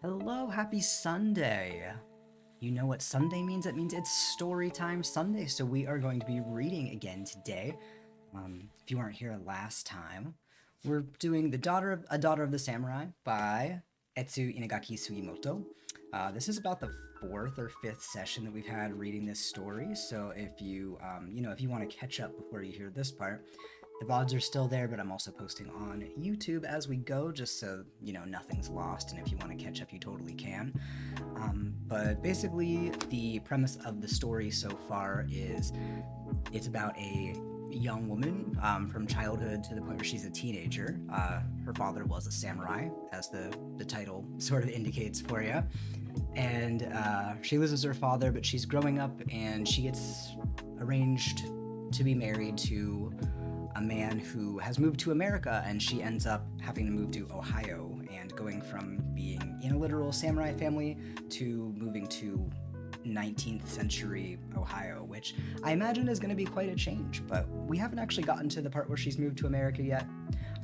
Hello, happy Sunday. You know what Sunday means? It means it's story time Sunday, so we are going to be reading again today. If you weren't here last time, we're doing A Daughter of the Samurai by Etsuko Inagaki Sugimoto. This is about the fourth or fifth session that we've had reading this story, so if if you want to catch up before you hear this part, the VODs are still there, but I'm also posting on YouTube as we go, just so, nothing's lost, and if you want to catch up, you totally can. But basically, the premise of the story so far is it's about a young woman from childhood to the point where she's a teenager. Her father was a samurai, as the title sort of indicates for you. And she loses her father, but she's growing up, and she gets arranged to be married to a man who has moved to America, and she ends up having to move to Ohio and going from being in a literal samurai family to moving to 19th century Ohio, which I imagine is going to be quite a change, but we haven't actually gotten to the part where she's moved to America yet.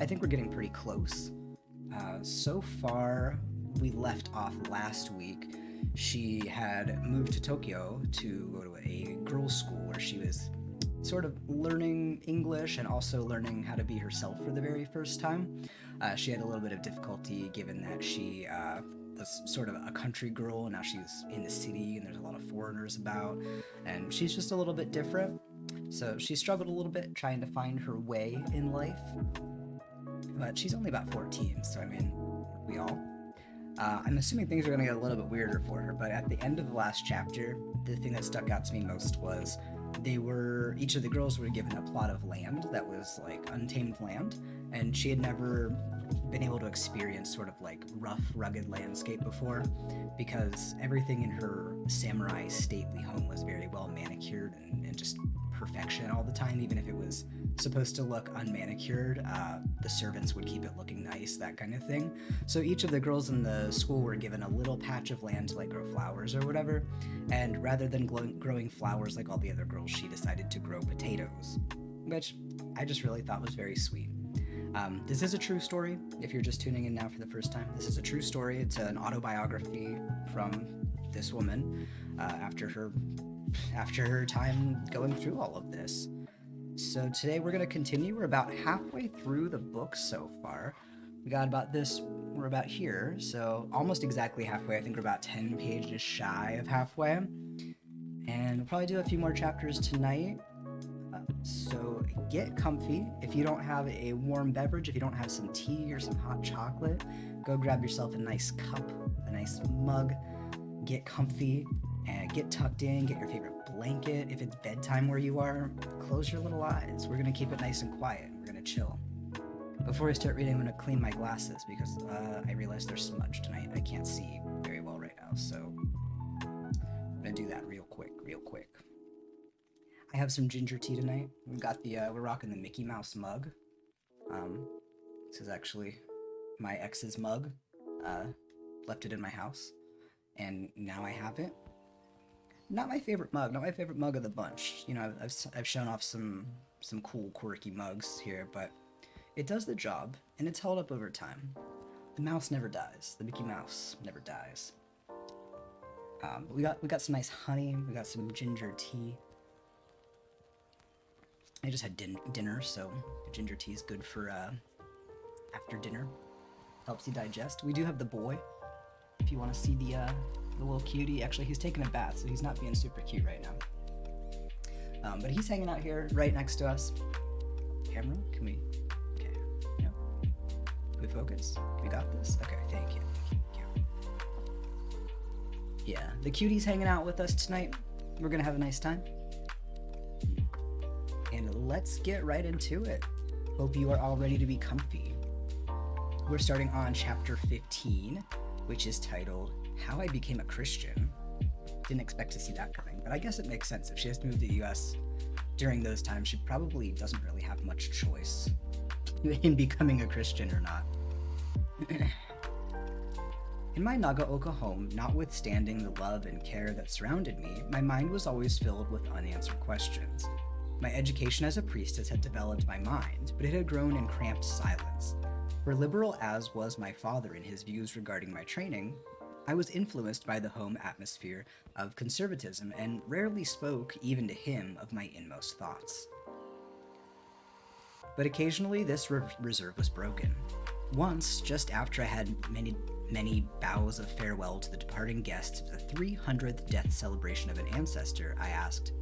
I think we're getting pretty close. So far, we left off last week. She had moved to Tokyo to go to a girls' school where she was sort of learning English and also learning how to be herself for the very first time. She had a little bit of difficulty given that she was sort of a country girl, and now she's in the city and there's a lot of foreigners about, and she's just a little bit different. So she struggled a little bit trying to find her way in life. But she's only about 14, so I mean, we all. I'm assuming things are going to get a little bit weirder for her, but at the end of the last chapter, the thing that stuck out to me most was each of the girls were given a plot of land that was like untamed land, and she had never been able to experience sort of like rough, rugged landscape before, because everything in her samurai stately home was very well manicured and just perfection all the time. Even if it was supposed to look unmanicured, the servants would keep it looking nice, that kind of thing. So each of the girls in the school were given a little patch of land to like grow flowers or whatever, and rather than growing flowers like all the other girls, she decided to grow potatoes, which I just really thought was very sweet. This is a true story. If you're just tuning in now for the first time, this is a true story. It's an autobiography from this woman after her time going through all of this. So today we're going to continue. We're about halfway through the book so far. We're about here, so almost exactly halfway. I think we're about 10 pages shy of halfway. And we'll probably do a few more chapters tonight. So get comfy. If you don't have a warm beverage, if you don't have some tea or some hot chocolate, go grab yourself a nice cup, a nice mug, get comfy, and get tucked in, get your favorite blanket. If it's bedtime where you are, close your little eyes. We're going to keep it nice and quiet. We're going to chill. Before I start reading, I'm going to clean my glasses because I realize they're smudged tonight. I can't see very well right now, so I'm going to do that real quick. I have some ginger tea tonight. We're rocking the Mickey Mouse mug. This is actually my ex's mug. Left it in my house, and now I have it. Not my favorite mug of the bunch. I've shown off some cool, quirky mugs here, but it does the job, and it's held up over time. The mouse never dies. The Mickey Mouse never dies. We got some nice honey. We got some ginger tea. I just had dinner, so ginger tea is good for after dinner. Helps you digest. We do have the boy. If you want to see the little cutie, actually he's taking a bath, so he's not being super cute right now. But he's hanging out here right next to us. Camera, okay, no. Can we focus? We got this? Okay, thank you. Yeah, the cutie's hanging out with us tonight. We're gonna have a nice time. And let's get right into it. Hope you are all ready to be comfy. We're starting on chapter 15, which is titled, How I Became a Christian. Didn't expect to see that coming, but I guess it makes sense. If she has to move to the US during those times, she probably doesn't really have much choice in becoming a Christian or not. In my Nagaoka home, notwithstanding the love and care that surrounded me, my mind was always filled with unanswered questions. My education as a priestess had developed my mind, but it had grown in cramped silence. For liberal as was my father in his views regarding my training, I was influenced by the home atmosphere of conservatism and rarely spoke, even to him, of my inmost thoughts. But occasionally this reserve was broken. Once, just after I had many bows of farewell to the departing guests of the 300th death celebration of an ancestor, I asked,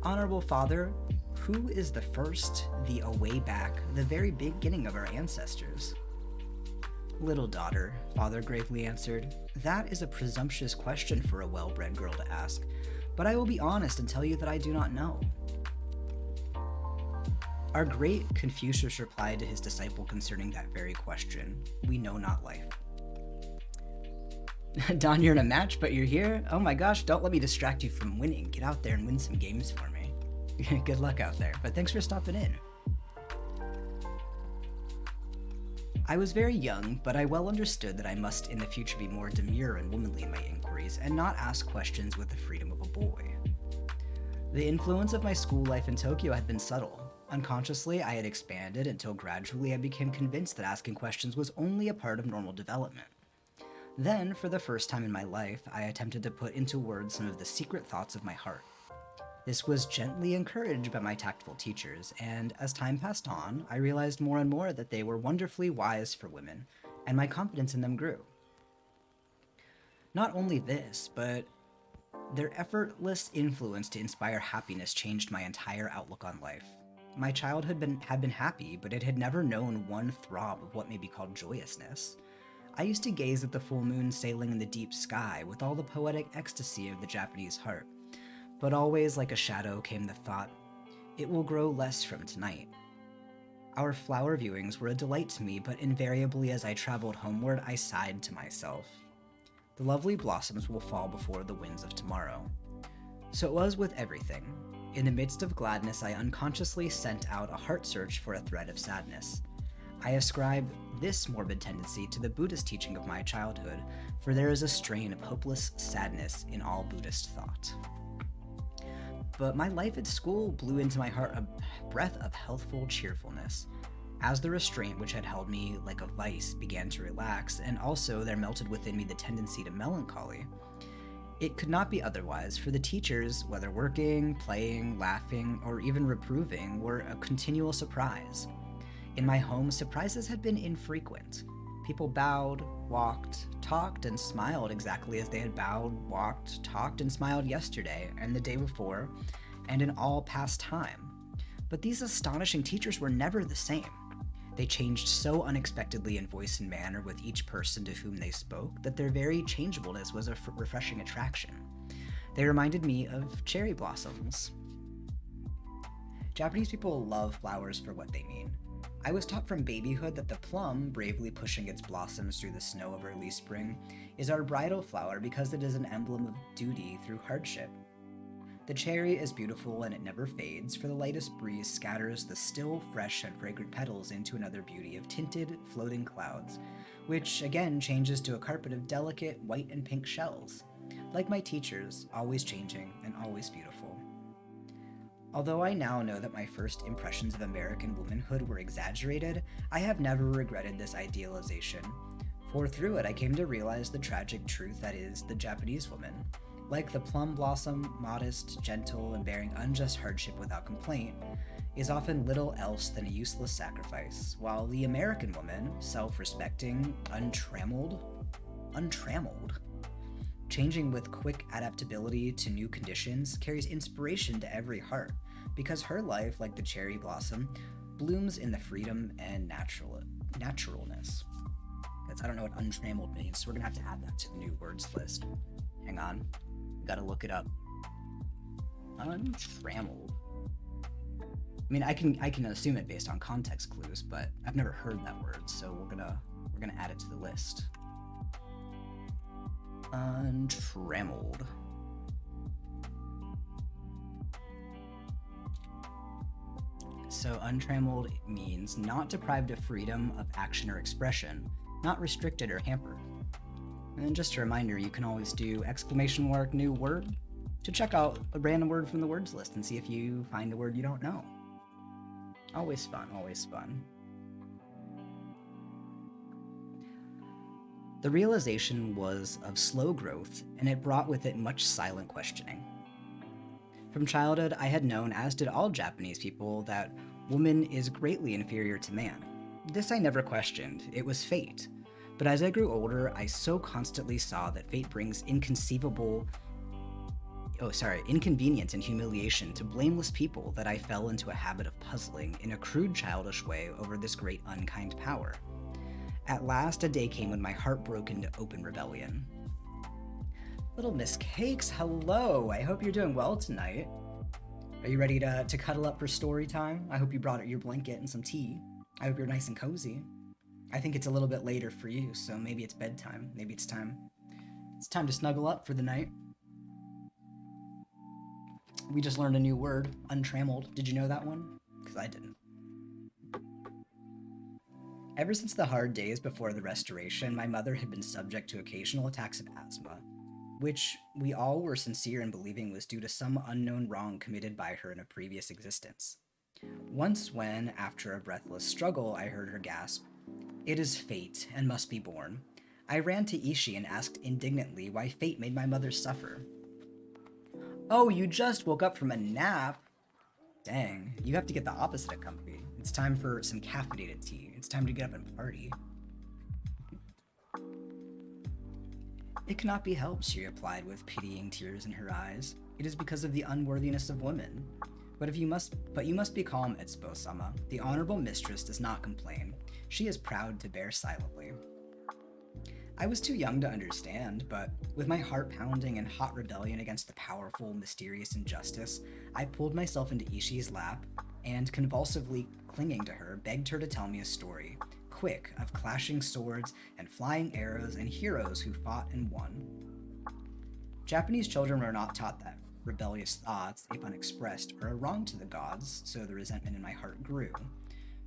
"Honorable Father, who is the first, the away back, the very beginning of our ancestors?" "Little daughter," Father gravely answered, "that is a presumptuous question for a well-bred girl to ask, but I will be honest and tell you that I do not know." Our great Confucius replied to his disciple concerning that very question, "We know not life." Don, you're in a match, but you're here? Oh my gosh, don't let me distract you from winning. Get out there and win some games for me. Good luck out there, but thanks for stopping in. I was very young, but I well understood that I must in the future be more demure and womanly in my inquiries, and not ask questions with the freedom of a boy. The influence of my school life in Tokyo had been subtle. Unconsciously, I had expanded until gradually I became convinced that asking questions was only a part of normal development. Then, for the first time in my life, I attempted to put into words some of the secret thoughts of my heart. This was gently encouraged by my tactful teachers, and as time passed on, I realized more and more that they were wonderfully wise for women, and my confidence in them grew. Not only this, but their effortless influence to inspire happiness changed my entire outlook on life. My childhood had been happy, but it had never known one throb of what may be called joyousness. I used to gaze at the full moon sailing in the deep sky with all the poetic ecstasy of the Japanese heart. But always like a shadow came the thought, it will grow less from tonight. Our flower viewings were a delight to me, but invariably as I traveled homeward, I sighed to myself. The lovely blossoms will fall before the winds of tomorrow. So it was with everything. In the midst of gladness, I unconsciously sent out a heart search for a thread of sadness. I ascribe this morbid tendency to the Buddhist teaching of my childhood, for there is a strain of hopeless sadness in all Buddhist thought. But my life at school blew into my heart a breath of healthful cheerfulness. As the restraint which had held me like a vice began to relax, and also there melted within me the tendency to melancholy, it could not be otherwise, for the teachers, whether working, playing, laughing, or even reproving, were a continual surprise. In my home, surprises had been infrequent. People bowed, walked, talked, and smiled exactly as they had bowed, walked, talked, and smiled yesterday, and the day before, and in all past time. But these astonishing teachers were never the same. They changed so unexpectedly in voice and manner with each person to whom they spoke that their very changeableness was a refreshing attraction. They reminded me of cherry blossoms. Japanese people love flowers for what they mean. I was taught from babyhood that the plum, bravely pushing its blossoms through the snow of early spring, is our bridal flower because it is an emblem of duty through hardship. The cherry is beautiful and it never fades, for the lightest breeze scatters the still, fresh, and fragrant petals into another beauty of tinted, floating clouds, which again changes to a carpet of delicate white and pink shells. Like my teachers, always changing and always beautiful. Although I now know that my first impressions of American womanhood were exaggerated, I have never regretted this idealization, for through it I came to realize the tragic truth that is the Japanese woman. Like the plum blossom, modest, gentle, and bearing unjust hardship without complaint, is often little else than a useless sacrifice, while the American woman, self-respecting, untrammeled, changing with quick adaptability to new conditions, carries inspiration to every heart, because her life, like the cherry blossom, blooms in the freedom and naturalness. I don't know what untrammeled means, so we're gonna have to add that to the new words list. Hang on, gotta look it up. Untrammeled. I mean, I can assume it based on context clues, but I've never heard that word, so we're gonna add it to the list. Untrammeled. So untrammeled means not deprived of freedom of action or expression, not restricted or hampered. And then just a reminder, you can always do exclamation mark new word to check out a random word from the words list and see if you find a word you don't know. Always fun, always fun. The realization was of slow growth, and it brought with it much silent questioning. From childhood, I had known, as did all Japanese people, that woman is greatly inferior to man. This I never questioned, it was fate. But as I grew older, I so constantly saw that fate brings inconvenience and humiliation to blameless people that I fell into a habit of puzzling in a crude childish way over this great unkind power. At last, a day came when my heart broke into open rebellion. Little Miss Cakes, hello! I hope you're doing well tonight. Are you ready to cuddle up for story time? I hope you brought your blanket and some tea. I hope you're nice and cozy. I think it's a little bit later for you, so maybe it's bedtime. Maybe it's time. It's time to snuggle up for the night. We just learned a new word, untrammeled. Did you know that one? Because I didn't. Ever since the hard days before the Restoration, my mother had been subject to occasional attacks of asthma, which we all were sincere in believing was due to some unknown wrong committed by her in a previous existence. Once when, after a breathless struggle, I heard her gasp, "It is fate, and must be borne," I ran to Ishii and asked indignantly why fate made my mother suffer. "Oh, you just woke up from a nap? Dang, you have to get the opposite of comfy. It's time for some caffeinated tea. It's time to get up and party." "It cannot be helped," she replied with pitying tears in her eyes. "It is because of the unworthiness of women. But you must be calm, Etsuko-sama. The honorable mistress does not complain. She is proud to bear silently." I was too young to understand, but with my heart pounding in hot rebellion against the powerful, mysterious injustice, I pulled myself into Ishii's lap and, convulsively clinging to her, begged her to tell me a story, quick, of clashing swords and flying arrows and heroes who fought and won. Japanese children were not taught that rebellious thoughts, if unexpressed, are a wrong to the gods, so the resentment in my heart grew.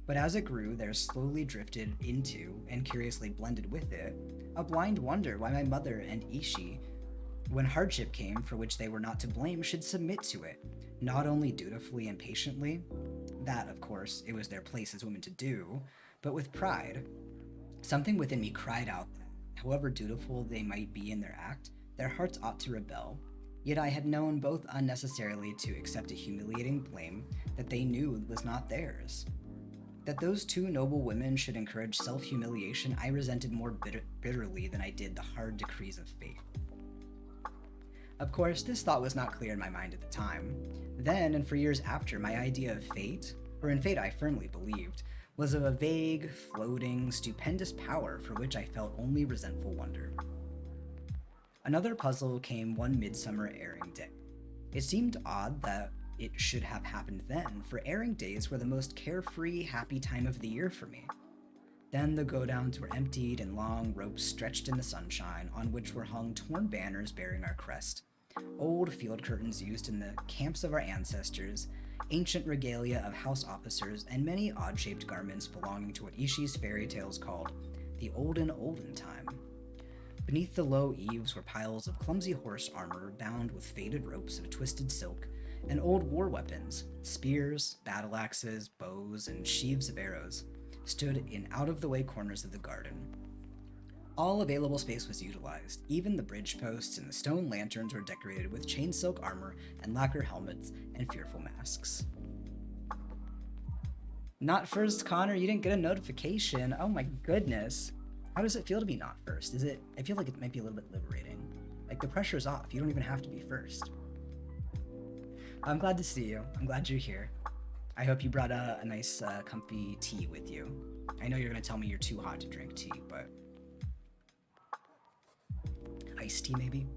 But as it grew, there slowly drifted into, and curiously blended with it, a blind wonder why my mother and Ishii, when hardship came for which they were not to blame, should submit to it, not only dutifully and patiently, that, of course, it was their place as women to do, but with pride. Something within me cried out that, however dutiful they might be in their act, their hearts ought to rebel. Yet I had known both unnecessarily to accept a humiliating blame that they knew was not theirs. That those two noble women should encourage self-humiliation I resented more bitterly than I did the hard decrees of fate. Of course, this thought was not clear in my mind at the time. Then, and for years after, my idea of fate, for in fate I firmly believed, was of a vague, floating, stupendous power for which I felt only resentful wonder. Another puzzle came one midsummer airing day. It seemed odd that it should have happened then, for airing days were the most carefree, happy time of the year for me. Then the go-downs were emptied and long ropes stretched in the sunshine, on which were hung torn banners bearing our crest, old field curtains used in the camps of our ancestors, ancient regalia of house officers, and many odd-shaped garments belonging to what Ishii's fairy tales called the olden time. Beneath the low eaves were piles of clumsy horse armor bound with faded ropes of twisted silk, and old war weapons, spears, battle axes, bows, and sheaves of arrows, stood in out-of-the-way corners of the garden. All available space was utilized. Even the bridge posts and the stone lanterns were decorated with chain silk armor and lacquer helmets and fearful masks. Not first, Connor. You didn't get a notification. Oh my goodness. How does it feel to be not first? I feel like it might be a little bit liberating. Like, the pressure's off. You don't even have to be first. I'm glad to see you. I'm glad you're here. I hope you brought a nice, comfy tea with you. I know you're gonna tell me you're too hot to drink tea, but... iced tea, maybe?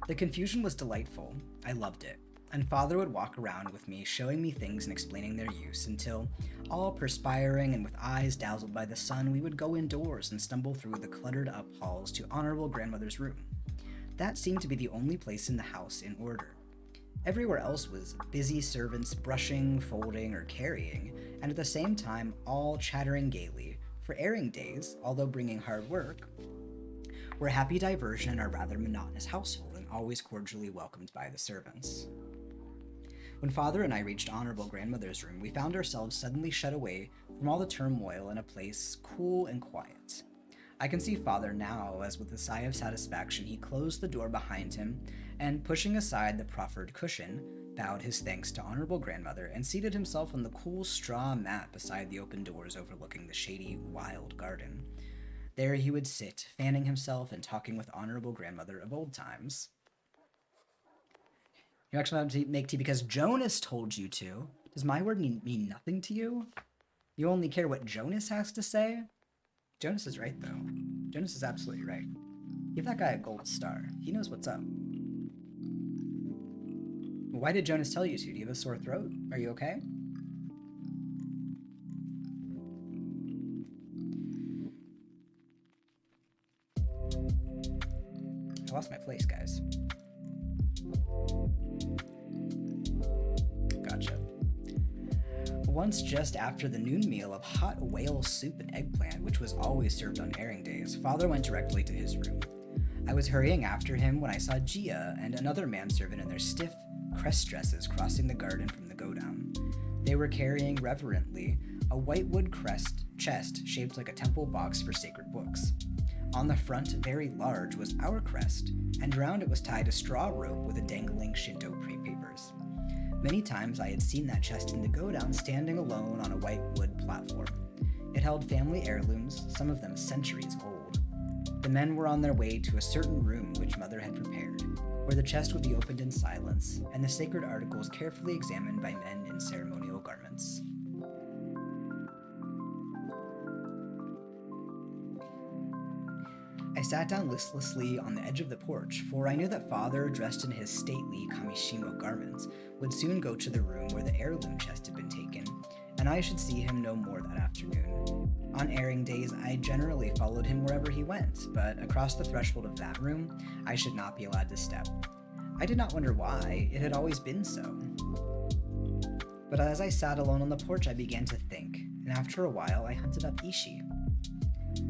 The confusion was delightful. I loved it. And Father would walk around with me, showing me things and explaining their use, until, all perspiring and with eyes dazzled by the sun, we would go indoors and stumble through the cluttered-up halls to Honorable Grandmother's room. That seemed to be the only place in the house in order. Everywhere else was busy servants brushing, folding, or carrying, and at the same time all chattering gaily, for airing days, although bringing hard work, were a happy diversion in our rather monotonous household, and always cordially welcomed by the servants. When Father and I reached Honorable Grandmother's room, we found ourselves suddenly shut away from all the turmoil in a place cool and quiet. I can see Father now, as with a sigh of satisfaction he closed the door behind him and, pushing aside the proffered cushion, bowed his thanks to Honorable Grandmother and seated himself on the cool straw mat beside the open doors overlooking the shady, wild garden. There he would sit, fanning himself and talking with Honorable Grandmother of old times. You actually have to make tea because Jonas told you to. Does my word mean nothing to you? You only care what Jonas has to say? Jonas is right, though. Jonas is absolutely right. Give that guy a gold star. He knows what's up. Why did Jonas tell you to? Do you have a sore throat? Are you okay? I lost my place, guys. Gotcha. Once just after the noon meal of hot whale soup and eggplant, which was always served on airing days, Father went directly to his room. I was hurrying after him when I saw Gia and another manservant in their stiff crest dresses crossing the garden from the go-down. They were carrying reverently a whitewood chest shaped like a temple box for sacred books. On the front, very large, was our crest, and round it was tied a straw rope with a dangling Shinto papers. Many times I had seen that chest in the go-down standing alone on a white wood platform. It held family heirlooms, some of them centuries old. The men were on their way to a certain room which Mother had prepared, where the chest would be opened in silence, and the sacred articles carefully examined by men in ceremonial garments. I sat down listlessly on the edge of the porch, for I knew that Father, dressed in his stately kamishimo garments, would soon go to the room where the heirloom chest had been taken, and I should see him no more that afternoon. On airing days, I generally followed him wherever he went, but across the threshold of that room, I should not be allowed to step. I did not wonder why, it had always been so. But as I sat alone on the porch, I began to think, and after a while, I hunted up Ishi.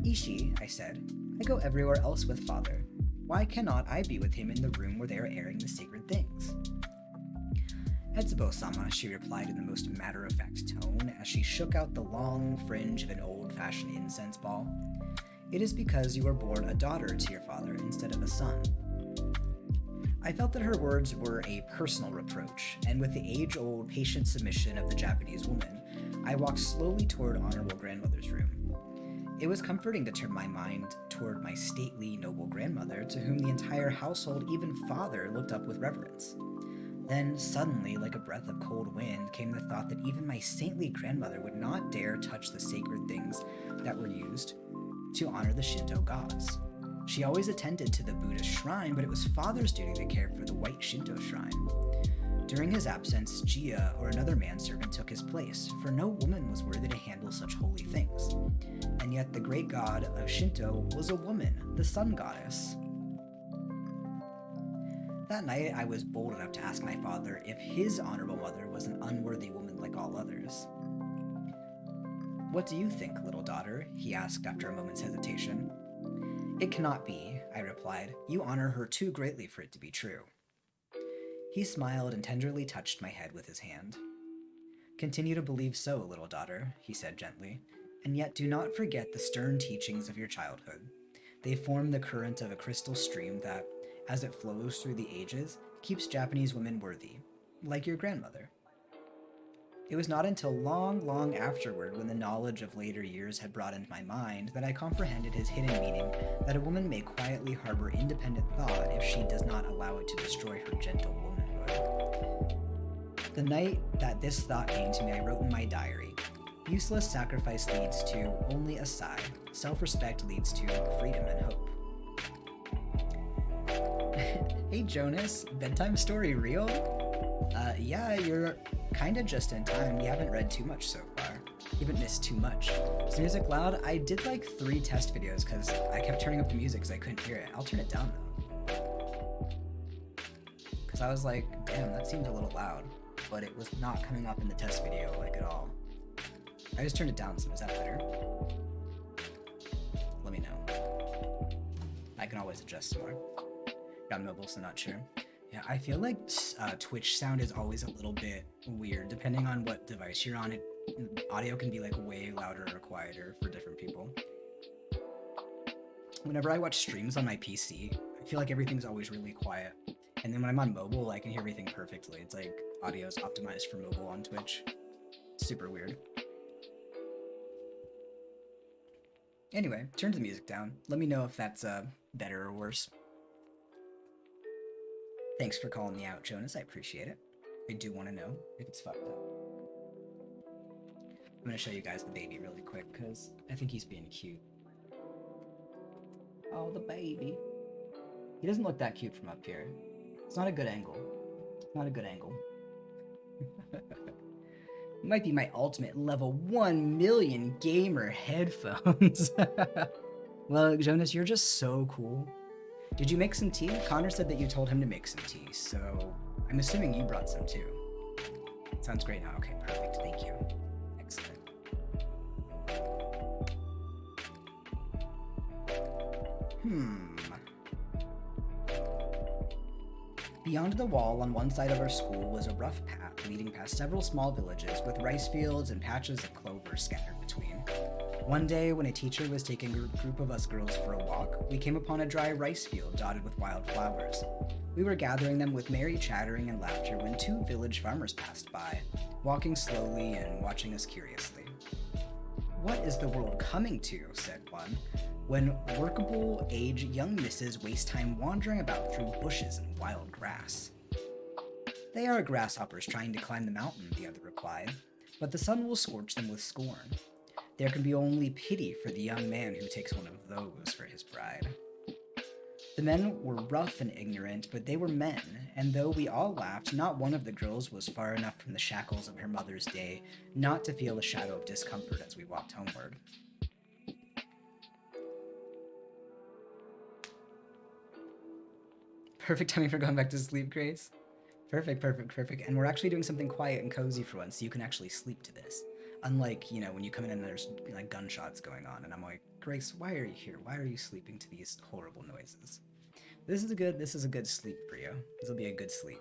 Ishi, I said, I go everywhere else with Father. Why cannot I be with him in the room where they are airing the sacred things? Etsuko-sama, she replied in the most matter-of-fact tone as she shook out the long fringe of an old-fashioned incense ball. It is because you were born a daughter to your father instead of a son. I felt that her words were a personal reproach, and with the age-old, patient submission of the Japanese woman, I walked slowly toward Honorable Grandmother's room. It was comforting to turn my mind toward my stately, noble grandmother, to whom the entire household, even Father, looked up with reverence. Then, suddenly, like a breath of cold wind, came the thought that even my saintly grandmother would not dare touch the sacred things that were used to honor the Shinto gods. She always attended to the Buddhist shrine, but it was Father's duty to care for the white Shinto shrine. During his absence, Gia or another manservant took his place, for no woman was worthy to handle such holy things. And yet the great god of Shinto was a woman, the sun goddess. That night, I was bold enough to ask my father if his honorable mother was an unworthy woman like all others. What do you think, little daughter? He asked after a moment's hesitation. It cannot be, I replied. You honor her too greatly for it to be true. He smiled and tenderly touched my head with his hand. Continue to believe so, little daughter, he said gently, and yet do not forget the stern teachings of your childhood. They form the current of a crystal stream that, as it flows through the ages, keeps Japanese women worthy, like your grandmother. It was not until long afterward, when the knowledge of later years had brought into my mind, that I comprehended his hidden meaning that a woman may quietly harbor independent thought if she does not allow it to destroy her gentle womanhood. The night that this thought came to me, I wrote in my diary, useless sacrifice leads to only a sigh. Self-respect leads to freedom and hope. Hey Jonas, bedtime story real? Yeah, you're kinda just in time. You haven't read too much so far. You haven't missed too much. Is the music loud? I did like 3 test videos because I kept turning up the music because I couldn't hear it. I'll turn it down though. Because I was like, damn, that seems a little loud. But it was not coming up in the test video like at all. I just turned it down, so is that better? Let me know. I can always adjust some more. I'm mobile, so not sure. Yeah, I feel like Twitch sound is always a little bit weird depending on what device you're on. Audio can be like way louder or quieter for different people. Whenever I watch streams on my PC, I feel like everything's always really quiet. And then when I'm on mobile, I can hear everything perfectly. It's like audio's optimized for mobile on Twitch. Super weird. Anyway, turn the music down. Let me know if that's better or worse. Thanks for calling me out, Jonas. I appreciate it. I do want to know if it's fucked up. I'm going to show you guys the baby really quick because I think he's being cute. Oh, the baby. He doesn't look that cute from up here. It's not a good angle. It's not a good angle. It might be my ultimate level 1 million gamer headphones. Well, Jonas, you're just so cool. Did you make some tea? Connor said that you told him to make some tea, so I'm assuming you brought some too. Sounds great now. Okay, perfect. Thank you. Excellent. Beyond the wall on one side of our school was a rough path leading past several small villages with rice fields and patches of clover scattered between. One day, when a teacher was taking a group of us girls for a walk, we came upon a dry rice field dotted with wild flowers. We were gathering them with merry chattering and laughter when 2 village farmers passed by, walking slowly and watching us curiously. "What is the world coming to?" said one, when workable age young misses waste time wandering about through bushes and wild grass. "They are grasshoppers trying to climb the mountain," the other replied, "but the sun will scorch them with scorn. There can be only pity for the young man who takes one of those for his bride." The men were rough and ignorant, but they were men, and though we all laughed, not one of the girls was far enough from the shackles of her mother's day not to feel a shadow of discomfort as we walked homeward. Perfect timing for going back to sleep, Grace. Perfect. And we're actually doing something quiet and cozy for once, so you can actually sleep to this. Unlike, when you come in and there's like gunshots going on, and I'm like, "Grace, why are you here? Why are you sleeping to these horrible noises?" This is a good sleep for you. This will be a good sleep.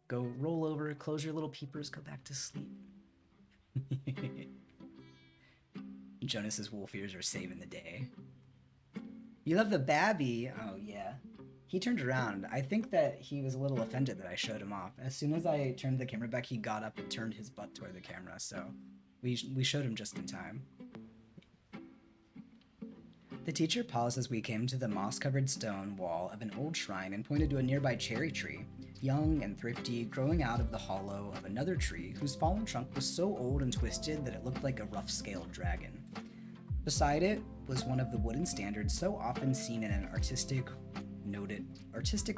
Go roll over, close your little peepers, go back to sleep. Jonas's wolf ears are saving the day. You love the babby? Oh yeah. He turned around. I think that he was a little offended that I showed him off. As soon as I turned the camera back, he got up and turned his butt toward the camera, so we showed him just in time. The teacher paused as we came to the moss-covered stone wall of an old shrine and pointed to a nearby cherry tree, young and thrifty, growing out of the hollow of another tree whose fallen trunk was so old and twisted that it looked like a rough-scaled dragon. Beside it was one of the wooden standards so often seen in an artistic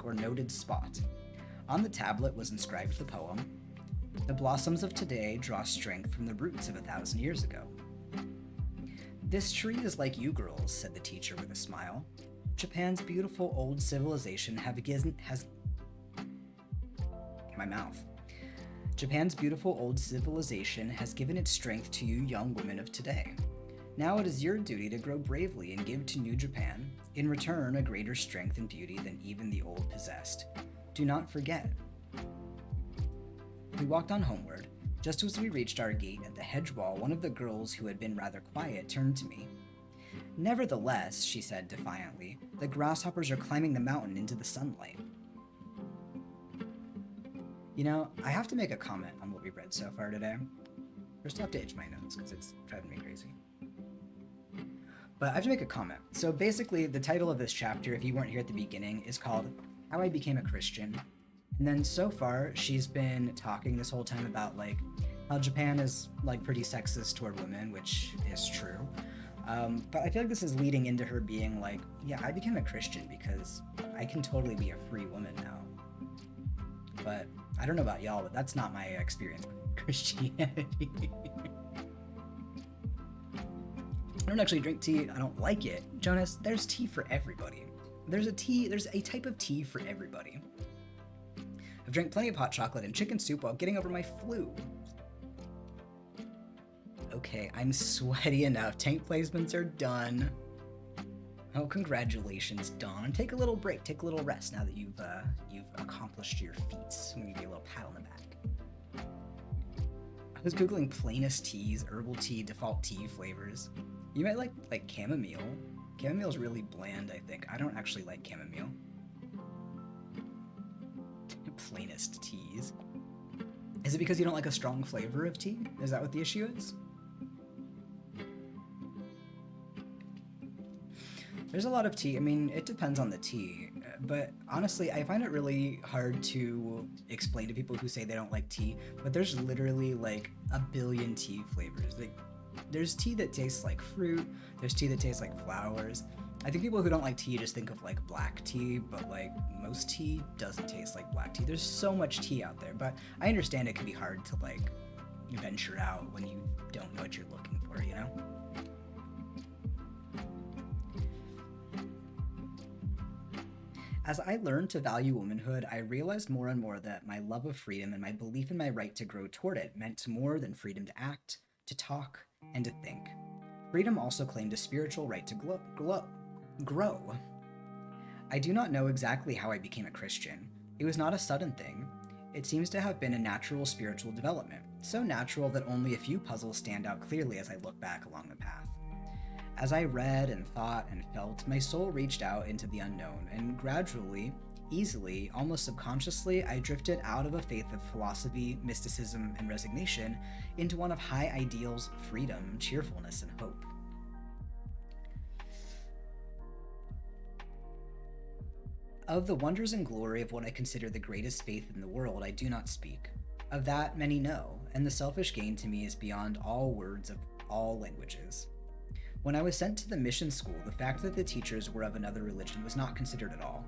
or noted spot. On the tablet was inscribed the poem, "The blossoms of today draw strength from the roots of 1,000 years ago." "This tree is like you girls," said the teacher with a smile. "Japan's beautiful old civilization Japan's beautiful old civilization has given its strength to you young women of today. Now it is your duty to grow bravely and give to New Japan, in return, a greater strength and beauty than even the old possessed. Do not forget." We walked on homeward. Just as we reached our gate at the hedge wall, one of the girls who had been rather quiet turned to me. "Nevertheless," she said defiantly, "the grasshoppers are climbing the mountain into the sunlight." I have to make a comment on what we've read so far today. First, I have to itch my nose because it's driving me crazy. But I have to make a comment. So basically, the title of this chapter, if you weren't here at the beginning, is called "How I Became a Christian." And then so far, she's been talking this whole time about how Japan is pretty sexist toward women, which is true. But I feel like this is leading into her being yeah, I became a Christian because I can totally be a free woman now. But I don't know about y'all, but that's not my experience with Christianity. I don't actually drink tea. I don't like it. Jonas, there's tea for everybody. There's a type of tea for everybody. I've drank plenty of hot chocolate and chicken soup while getting over my flu. Okay, I'm sweaty enough. Tank placements are done. Oh, congratulations, Dawn. Take a little break, take a little rest now that you've accomplished your feats. I'm gonna give you a little pat on the back. I was googling plainest teas, herbal tea, default tea flavors. You might like chamomile. Chamomile's really bland, I think. I don't actually like chamomile. Plainest teas. Is it because you don't like a strong flavor of tea? Is that what the issue is? There's a lot of tea. I mean, it depends on the tea. But honestly, I find it really hard to explain to people who say they don't like tea. But there's literally like a billion tea flavors. Like, there's tea that tastes like fruit. There's tea that tastes like flowers. I think people who don't like tea just think of like black tea, but like most tea doesn't taste like black tea. There's so much tea out there, but I understand it can be hard to like venture out when you don't know what you're looking for, you know? As I learned to value womanhood, I realized more and more that my love of freedom and my belief in my right to grow toward it meant more than freedom to act, to talk, and to think. Freedom also claimed a spiritual right to grow. I do not know exactly how I became a Christian. It was not a sudden thing. It seems to have been a natural spiritual development, so natural that only a few puzzles stand out clearly as I look back along the path. As I read and thought and felt, my soul reached out into the unknown, and gradually, easily, almost subconsciously, I drifted out of a faith of philosophy, mysticism, and resignation into one of high ideals, freedom, cheerfulness, and hope. Of the wonders and glory of what I consider the greatest faith in the world, I do not speak. Of that, many know, and the selfish gain to me is beyond all words of all languages. When I was sent to the mission school, the fact that the teachers were of another religion was not considered at all.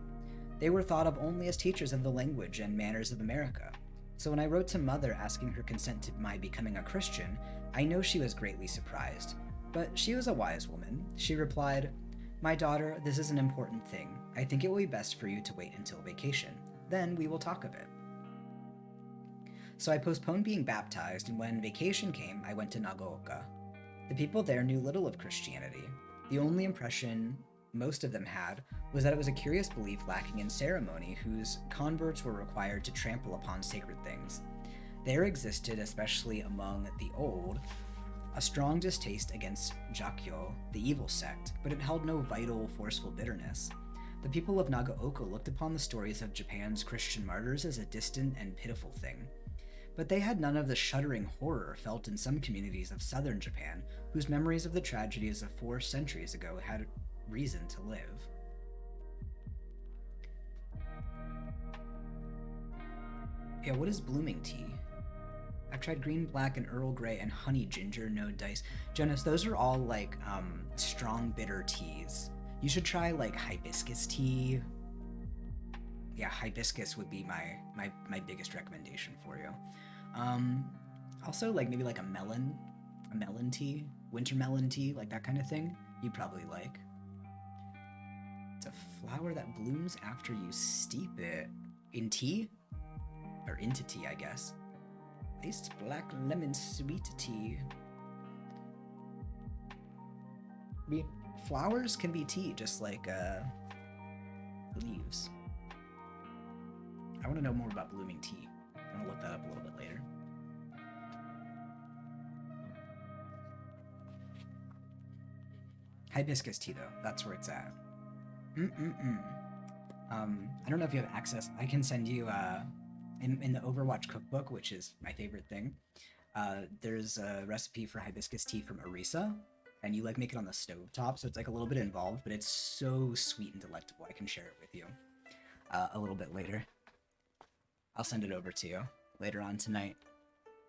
They were thought of only as teachers of the language and manners of America. So when I wrote to Mother asking her consent to my becoming a Christian, I know she was greatly surprised. But she was a wise woman. She replied, "My daughter, this is an important thing. I think it will be best for you to wait until vacation. Then we will talk of it." So I postponed being baptized, and when vacation came, I went to Nagaoka. The people there knew little of Christianity. The only impression most of them had was that it was a curious belief lacking in ceremony, whose converts were required to trample upon sacred things. There existed, especially among the old, a strong distaste against Jakyo, the evil sect, but it held no vital, forceful bitterness. The people of Nagaoka looked upon the stories of Japan's Christian martyrs as a distant and pitiful thing. But they had none of the shuddering horror felt in some communities of southern Japan, whose memories of the tragedies of 4 centuries ago had reason to live. Yeah, what is blooming tea? I've tried green, black, and Earl Grey and honey ginger, no dice. Jonas, those are all like strong bitter teas. You should try like hibiscus tea. Yeah, hibiscus would be my biggest recommendation for you. Also like maybe like a melon tea, winter melon tea, like that kind of thing. You'd probably like. It's a flower that blooms after you steep it in tea, or into tea, I guess. Iced black lemon sweet tea. Flowers can be tea, just like leaves. I want to know more about blooming tea. I'm gonna look that up a little bit later. Hibiscus tea, though. That's where it's at. I don't know if you have access. I can send you, in the Overwatch cookbook, which is my favorite thing, there's a recipe for hibiscus tea from Arisa, and you, like, make it on the stovetop, so it's, like, a little bit involved, but it's so sweet and delectable. I can share it with you a little bit later. I'll send it over to you later on tonight.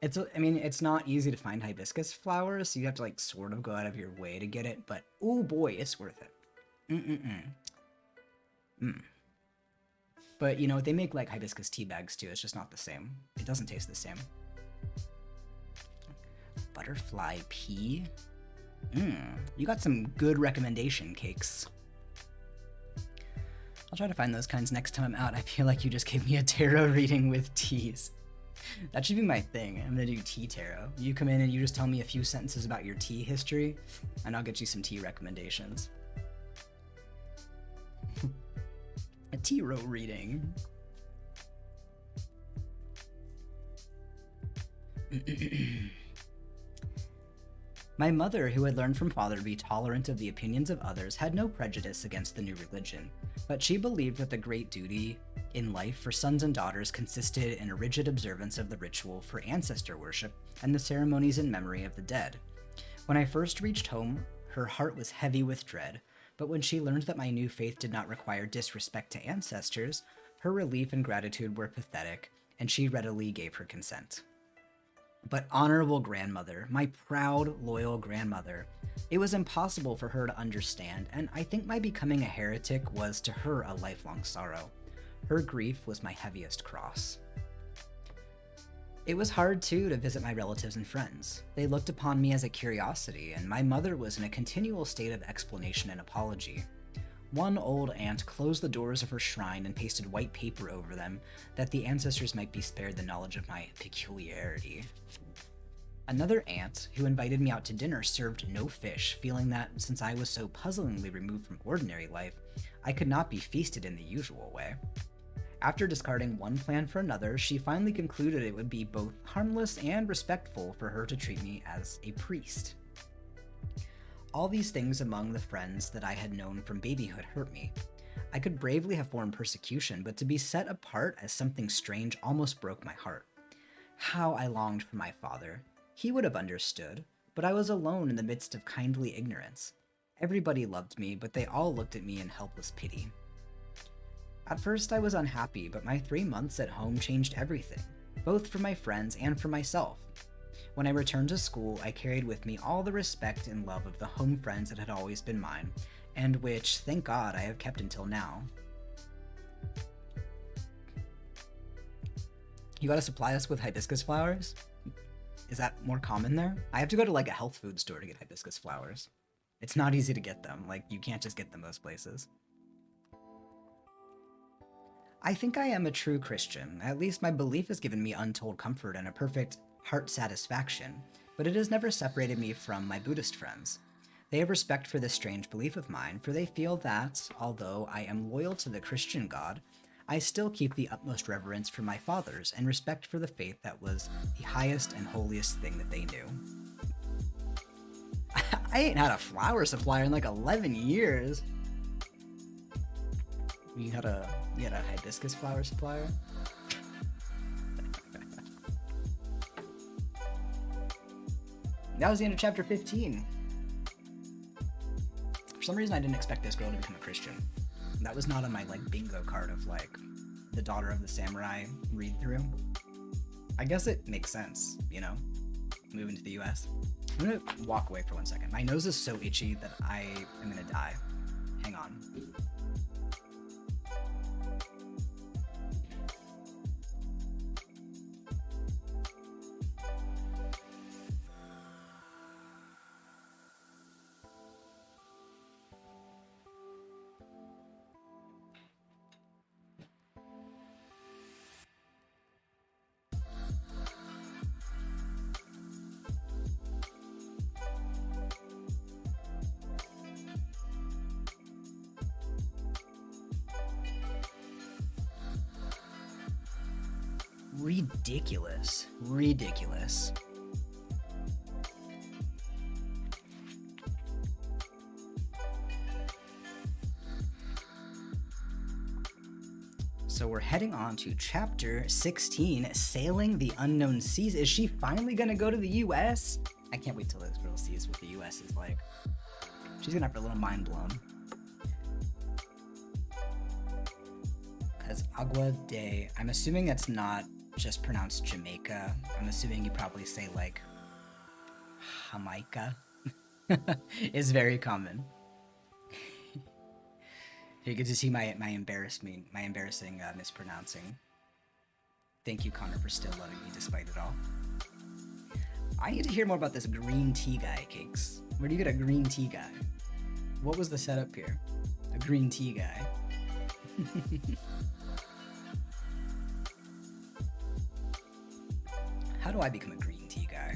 It's not easy to find hibiscus flowers, so you have to, like, sort of go out of your way to get it, but, oh boy, it's worth it. But, you know, they make, like, hibiscus tea bags, too. It's just not the same. It doesn't taste the same. Butterfly pea? You got some good recommendation cakes. I'll try to find those kinds next time I'm out. I feel like you just gave me a tarot reading with teas. That should be my thing. I'm gonna do tea tarot. You come in and you just tell me a few sentences about your tea history, and I'll get you some tea recommendations. A tarot reading. My mother, who had learned from father to be tolerant of the opinions of others, had no prejudice against the new religion, but she believed that the great duty in life for sons and daughters consisted in a rigid observance of the ritual for ancestor worship and the ceremonies in memory of the dead. When I first reached home, her heart was heavy with dread, but when she learned that my new faith did not require disrespect to ancestors, her relief and gratitude were pathetic, and she readily gave her consent. But honorable grandmother, my proud, loyal grandmother, it was impossible for her to understand, and I think my becoming a heretic was to her a lifelong sorrow. Her grief was my heaviest cross. It was hard, too, to visit my relatives and friends. They looked upon me as a curiosity, and my mother was in a continual state of explanation and apology. One old aunt closed the doors of her shrine and pasted white paper over them that the ancestors might be spared the knowledge of my peculiarity. Another aunt, who invited me out to dinner, served no fish, feeling that, since I was so puzzlingly removed from ordinary life, I could not be feasted in the usual way. After discarding one plan for another, she finally concluded it would be both harmless and respectful for her to treat me as a priest. All these things among the friends that I had known from babyhood hurt me. I could bravely have borne persecution, but to be set apart as something strange almost broke my heart. How I longed for my father. He would have understood, but I was alone in the midst of kindly ignorance. Everybody loved me, but they all looked at me in helpless pity. At first I was unhappy, but my 3 months at home changed everything, both for my friends and for myself. When I returned to school, I carried with me all the respect and love of the home friends that had always been mine, and which, thank God, I have kept until now. You gotta supply us with hibiscus flowers? Is that more common there? I have to go to like a health food store to get hibiscus flowers. It's not easy to get them, like you can't just get them most places. I think I am a true Christian. At least my belief has given me untold comfort and a perfect heart satisfaction, but it has never separated me from my Buddhist friends. They have respect for this strange belief of mine, for they feel that, although I am loyal to the Christian God, I still keep the utmost reverence for my fathers and respect for the faith that was the highest and holiest thing that they knew. I ain't had a flower supplier in like 11 years. You had a hibiscus flower supplier? That was the end of chapter 15. For some reason I didn't expect this girl to become a Christian. That was not on my like bingo card of like the daughter of the samurai read through. I guess it makes sense, you know, moving to the US. I'm gonna walk away for 1 second. My nose is so itchy that I am gonna die. Hang on. Ridiculous. Ridiculous. So we're heading on to chapter 16, Sailing the Unknown Seas. Is she finally gonna go to the US? I can't wait till this girl sees what the US is like. She's gonna have her little mind blown. Because Agua de... I'm assuming that's not just pronounced Jamaica. I'm assuming you probably say like Jamaica. Is very common. You get to see my embarrassing mispronouncing. Thank you, Connor, for still loving me despite it all. I need to hear more about this green tea guy, Cakes. Where do you get a green tea guy? What was the setup here? A green tea guy. How do I become a green tea guy?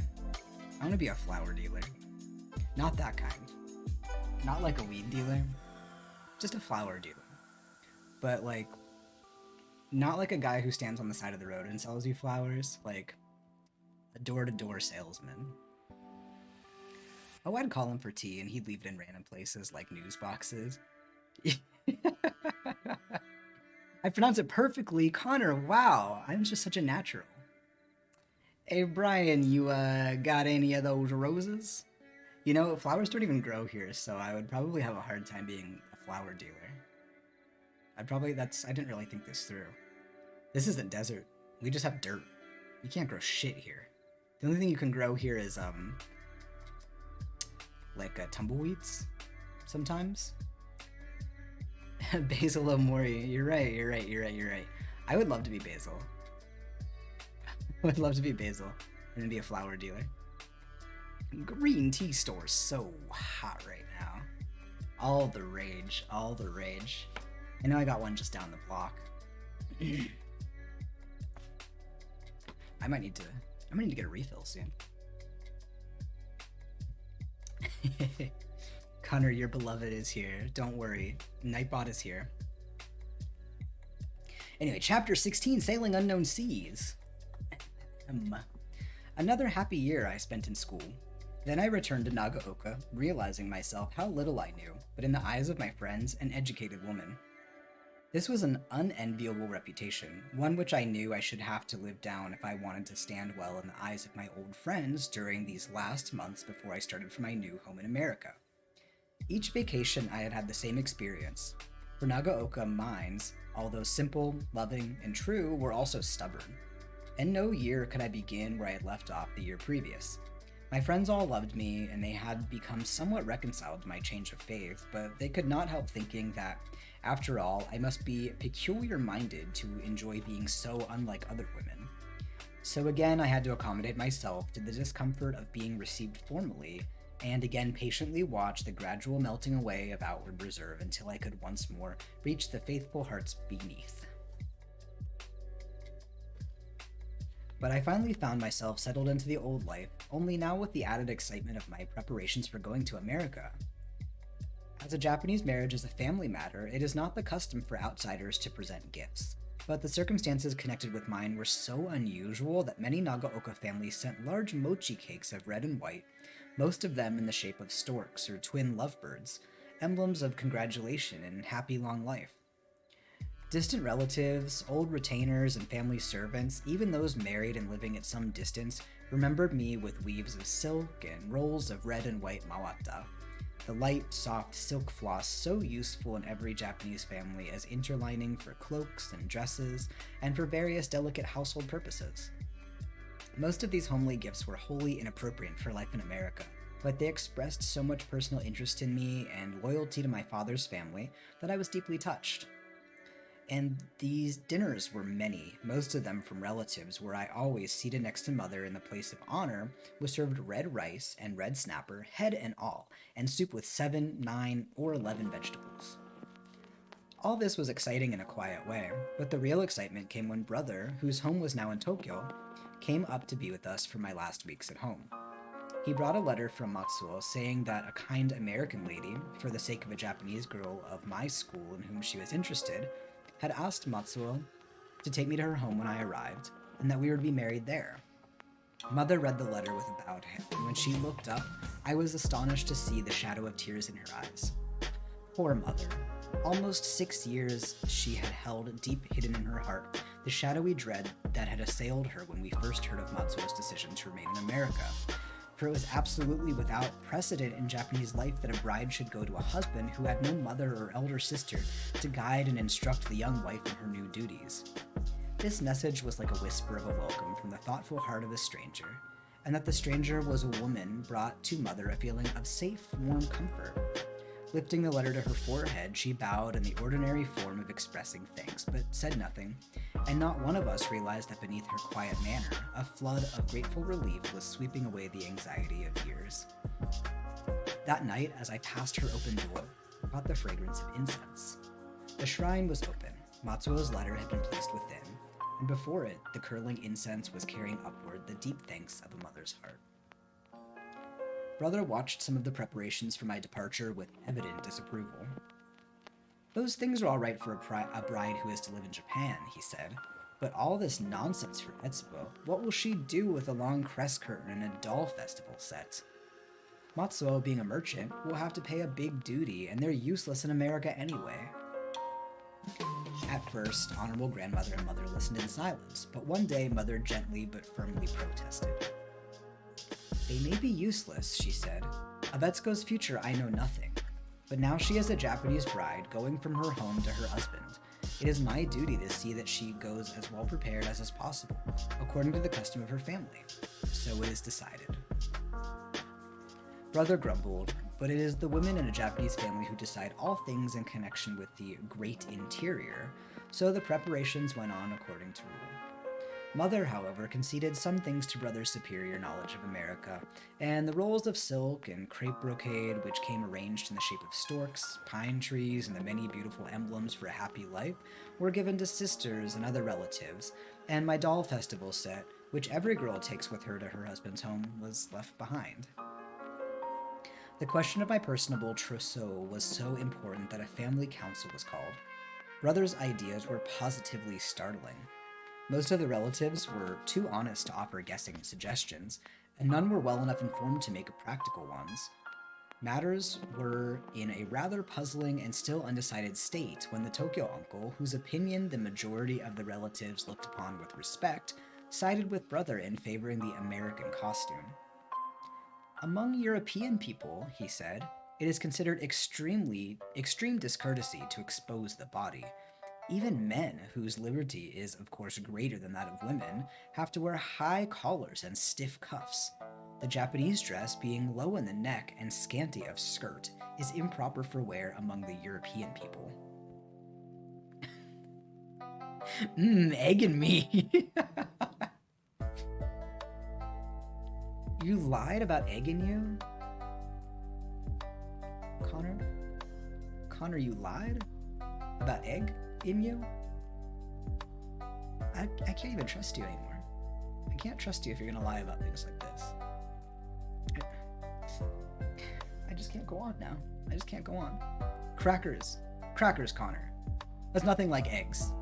I want to be a flower dealer. Not that kind. Not like a weed dealer. Just a flower dealer. but like not like a guy who stands on the side of the road and sells you flowers, like a door-to-door salesman. Oh, I'd call him for tea and he'd leave it in random places like news boxes. I pronounce it perfectly, Connor. Wow, I'm just such a natural. Hey Brian, you got any of those roses? You know, flowers don't even grow here, so I would probably have a hard time being a flower dealer. I didn't really think this through. This isn't desert. We just have dirt. You can't grow shit here. The only thing you can grow here is, like, tumbleweeds, sometimes. Basil Omori, you're right. I would love to be Basil. I would love to be Basil and be a flower dealer. Green tea store's so hot right now. All the rage. I know I got one just down the block. I might need to get a refill soon. Connor, your beloved is here. Don't worry. Nightbot is here. Anyway, chapter 16, Sailing Unknown Seas. Another happy year I spent in school. Then I returned to Nagaoka, realizing myself how little I knew, but in the eyes of my friends, an educated woman. This was an unenviable reputation, one which I knew I should have to live down if I wanted to stand well in the eyes of my old friends during these last months before I started for my new home in America. Each vacation I had had the same experience. For Nagaoka, minds, although simple, loving, and true, were also stubborn. In no year could I begin where I had left off the year previous. My friends all loved me, and they had become somewhat reconciled to my change of faith, but they could not help thinking that, after all, I must be peculiar-minded to enjoy being so unlike other women. So again, I had to accommodate myself to the discomfort of being received formally, and again patiently watch the gradual melting away of outward reserve until I could once more reach the faithful hearts beneath. But I finally found myself settled into the old life, only now with the added excitement of my preparations for going to America. As a Japanese marriage is a family matter, it is not the custom for outsiders to present gifts. But the circumstances connected with mine were so unusual that many Nagaoka families sent large mochi cakes of red and white, most of them in the shape of storks or twin lovebirds, emblems of congratulation and happy long life. Distant relatives, old retainers, and family servants, even those married and living at some distance, remembered me with weaves of silk and rolls of red and white mawata, the light, soft silk floss so useful in every Japanese family as interlining for cloaks and dresses, and for various delicate household purposes. Most of these homely gifts were wholly inappropriate for life in America, but they expressed so much personal interest in me and loyalty to my father's family that I was deeply touched. And these dinners were many, most of them from relatives, where I always, seated next to mother in the place of honor, was served red rice and red snapper, head and all, and soup with 7, 9, or 11 vegetables. All this was exciting in a quiet way, but the real excitement came when brother, whose home was now in Tokyo, came up to be with us for my last weeks at home. He brought a letter from Matsuo saying that a kind American lady, for the sake of a Japanese girl of my school in whom she was interested, had asked Matsuo to take me to her home when I arrived, and that we were to be married there. Mother read the letter with a bowed head, and when she looked up, I was astonished to see the shadow of tears in her eyes. Poor mother. Almost 6 years she had held deep hidden in her heart the shadowy dread that had assailed her when we first heard of Matsuo's decision to remain in America, for it was absolutely without precedent in Japanese life that a bride should go to a husband who had no mother or elder sister to guide and instruct the young wife in her new duties. This message was like a whisper of a welcome from the thoughtful heart of a stranger, and that the stranger was a woman brought to mother a feeling of safe, warm comfort. Lifting the letter to her forehead, she bowed in the ordinary form of expressing thanks, but said nothing, and not one of us realized that beneath her quiet manner, a flood of grateful relief was sweeping away the anxiety of years. That night, as I passed her open door, I caught the fragrance of incense. The shrine was open, Matsuo's letter had been placed within, and before it, the curling incense was carrying upward the deep thanks of a mother's heart. Brother watched some of the preparations for my departure with evident disapproval. Those things are all right for a bride who is to live in Japan, he said. But all this nonsense for Etsuko, what will she do with a long crest curtain and a doll festival set? Matsuo, being a merchant, will have to pay a big duty, and they're useless in America anyway. At first, Honorable Grandmother and Mother listened in silence, but one day Mother gently but firmly protested. They may be useless, she said. Of Etsuko's future I know nothing, but now she is a Japanese bride going from her home to her husband. It is my duty to see that she goes as well prepared as is possible, according to the custom of her family. So it is decided. Brother grumbled, but it is the women in a Japanese family who decide all things in connection with the great interior, so the preparations went on according to rule. Mother, however, conceded some things to Brother's superior knowledge of America, and the rolls of silk and crepe brocade, which came arranged in the shape of storks, pine trees, and the many beautiful emblems for a happy life, were given to sisters and other relatives, and my doll festival set, which every girl takes with her to her husband's home, was left behind. The question of my personable trousseau was so important that a family council was called. Brother's ideas were positively startling. Most of the relatives were too honest to offer guessing suggestions, and none were well enough informed to make practical ones. Matters were in a rather puzzling and still undecided state when the Tokyo uncle, whose opinion the majority of the relatives looked upon with respect, sided with Brother in favoring the American costume. Among European people, he said, it is considered extreme discourtesy to expose the body. Even men, whose liberty is of course greater than that of women, have to wear high collars and stiff cuffs. The Japanese dress, being low in the neck and scanty of skirt, is improper for wear among the European people. Egg and me. You lied about egging you? Connor? Connor, you lied? About egg in you? I can't even trust you anymore. I can't trust you if you're gonna lie about things like this. I just can't go on now. I just can't go on. Crackers. Crackers, Connor. That's nothing like eggs.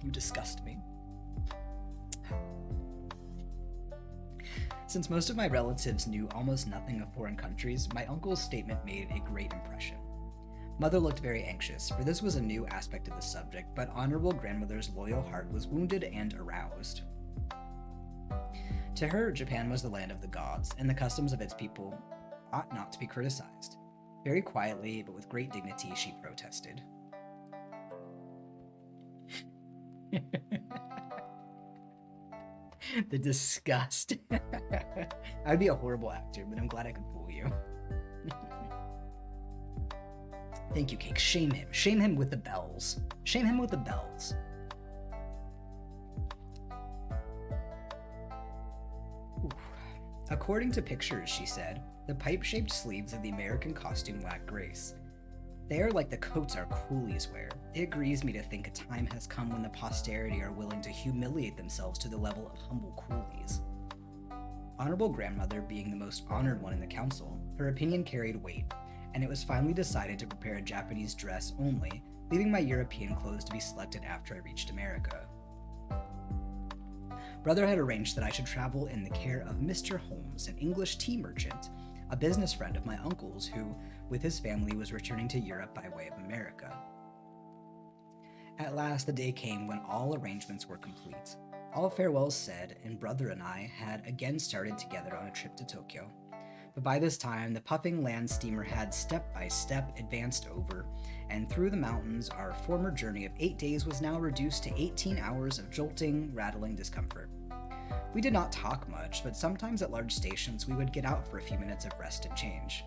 You disgust me. Since most of my relatives knew almost nothing of foreign countries, my uncle's statement made a great impression. Mother looked very anxious, for this was a new aspect of the subject, but Honorable Grandmother's loyal heart was wounded and aroused. To her, Japan was the land of the gods, and the customs of its people ought not to be criticized. Very quietly, but with great dignity, she protested. The disgust. I'd be a horrible actor, but I'm glad I could fool you. Thank you, Cake. Shame him. Shame him with the bells. Shame him with the bells. Ooh. According to pictures, she said, the pipe-shaped sleeves of the American costume lack grace. They are like the coats our coolies wear. It grieves me to think a time has come when the posterity are willing to humiliate themselves to the level of humble coolies. Honorable Grandmother being the most honored one in the council, her opinion carried weight, and it was finally decided to prepare a Japanese dress only, leaving my European clothes to be selected after I reached America. Brother had arranged that I should travel in the care of Mr. Holmes, an English tea merchant, a business friend of my uncle's who, with his family, was returning to Europe by way of America. At last the day came when all arrangements were complete. All farewells said, and Brother and I had again started together on a trip to Tokyo. But by this time, the puffing land steamer had step by step advanced over, and through the mountains our former journey of 8 days was now reduced to 18 hours of jolting, rattling discomfort. We did not talk much, but sometimes at large stations we would get out for a few minutes of rest and change.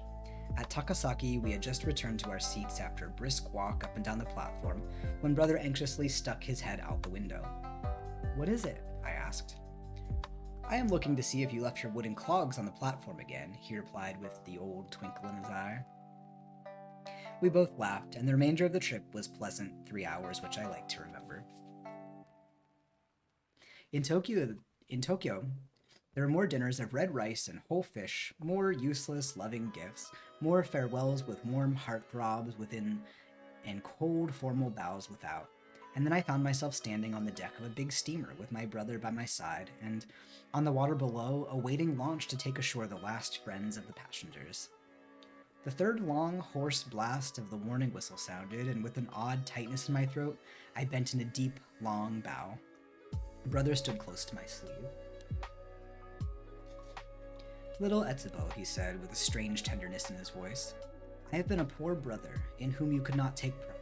At Takasaki, we had just returned to our seats after a brisk walk up and down the platform, when Brother anxiously stuck his head out the window. "What is it?" I asked. "I am looking to see if you left your wooden clogs on the platform again," he replied with the old twinkle in his eye. We both laughed, and the remainder of the trip was pleasant 3 hours, which I like to remember. In Tokyo, There were more dinners of red rice and whole fish, more useless, loving gifts, more farewells with warm heart throbs within and cold, formal bows without. And then I found myself standing on the deck of a big steamer with my brother by my side, and on the water below, awaiting launch to take ashore the last friends of the passengers. The third long, hoarse blast of the warning whistle sounded, and with an odd tightness in my throat, I bent in a deep, long bow. Brother stood close to my sleeve. "Little Etsuko," he said, with a strange tenderness in his voice, "I have been a poor brother in whom you could not take pride,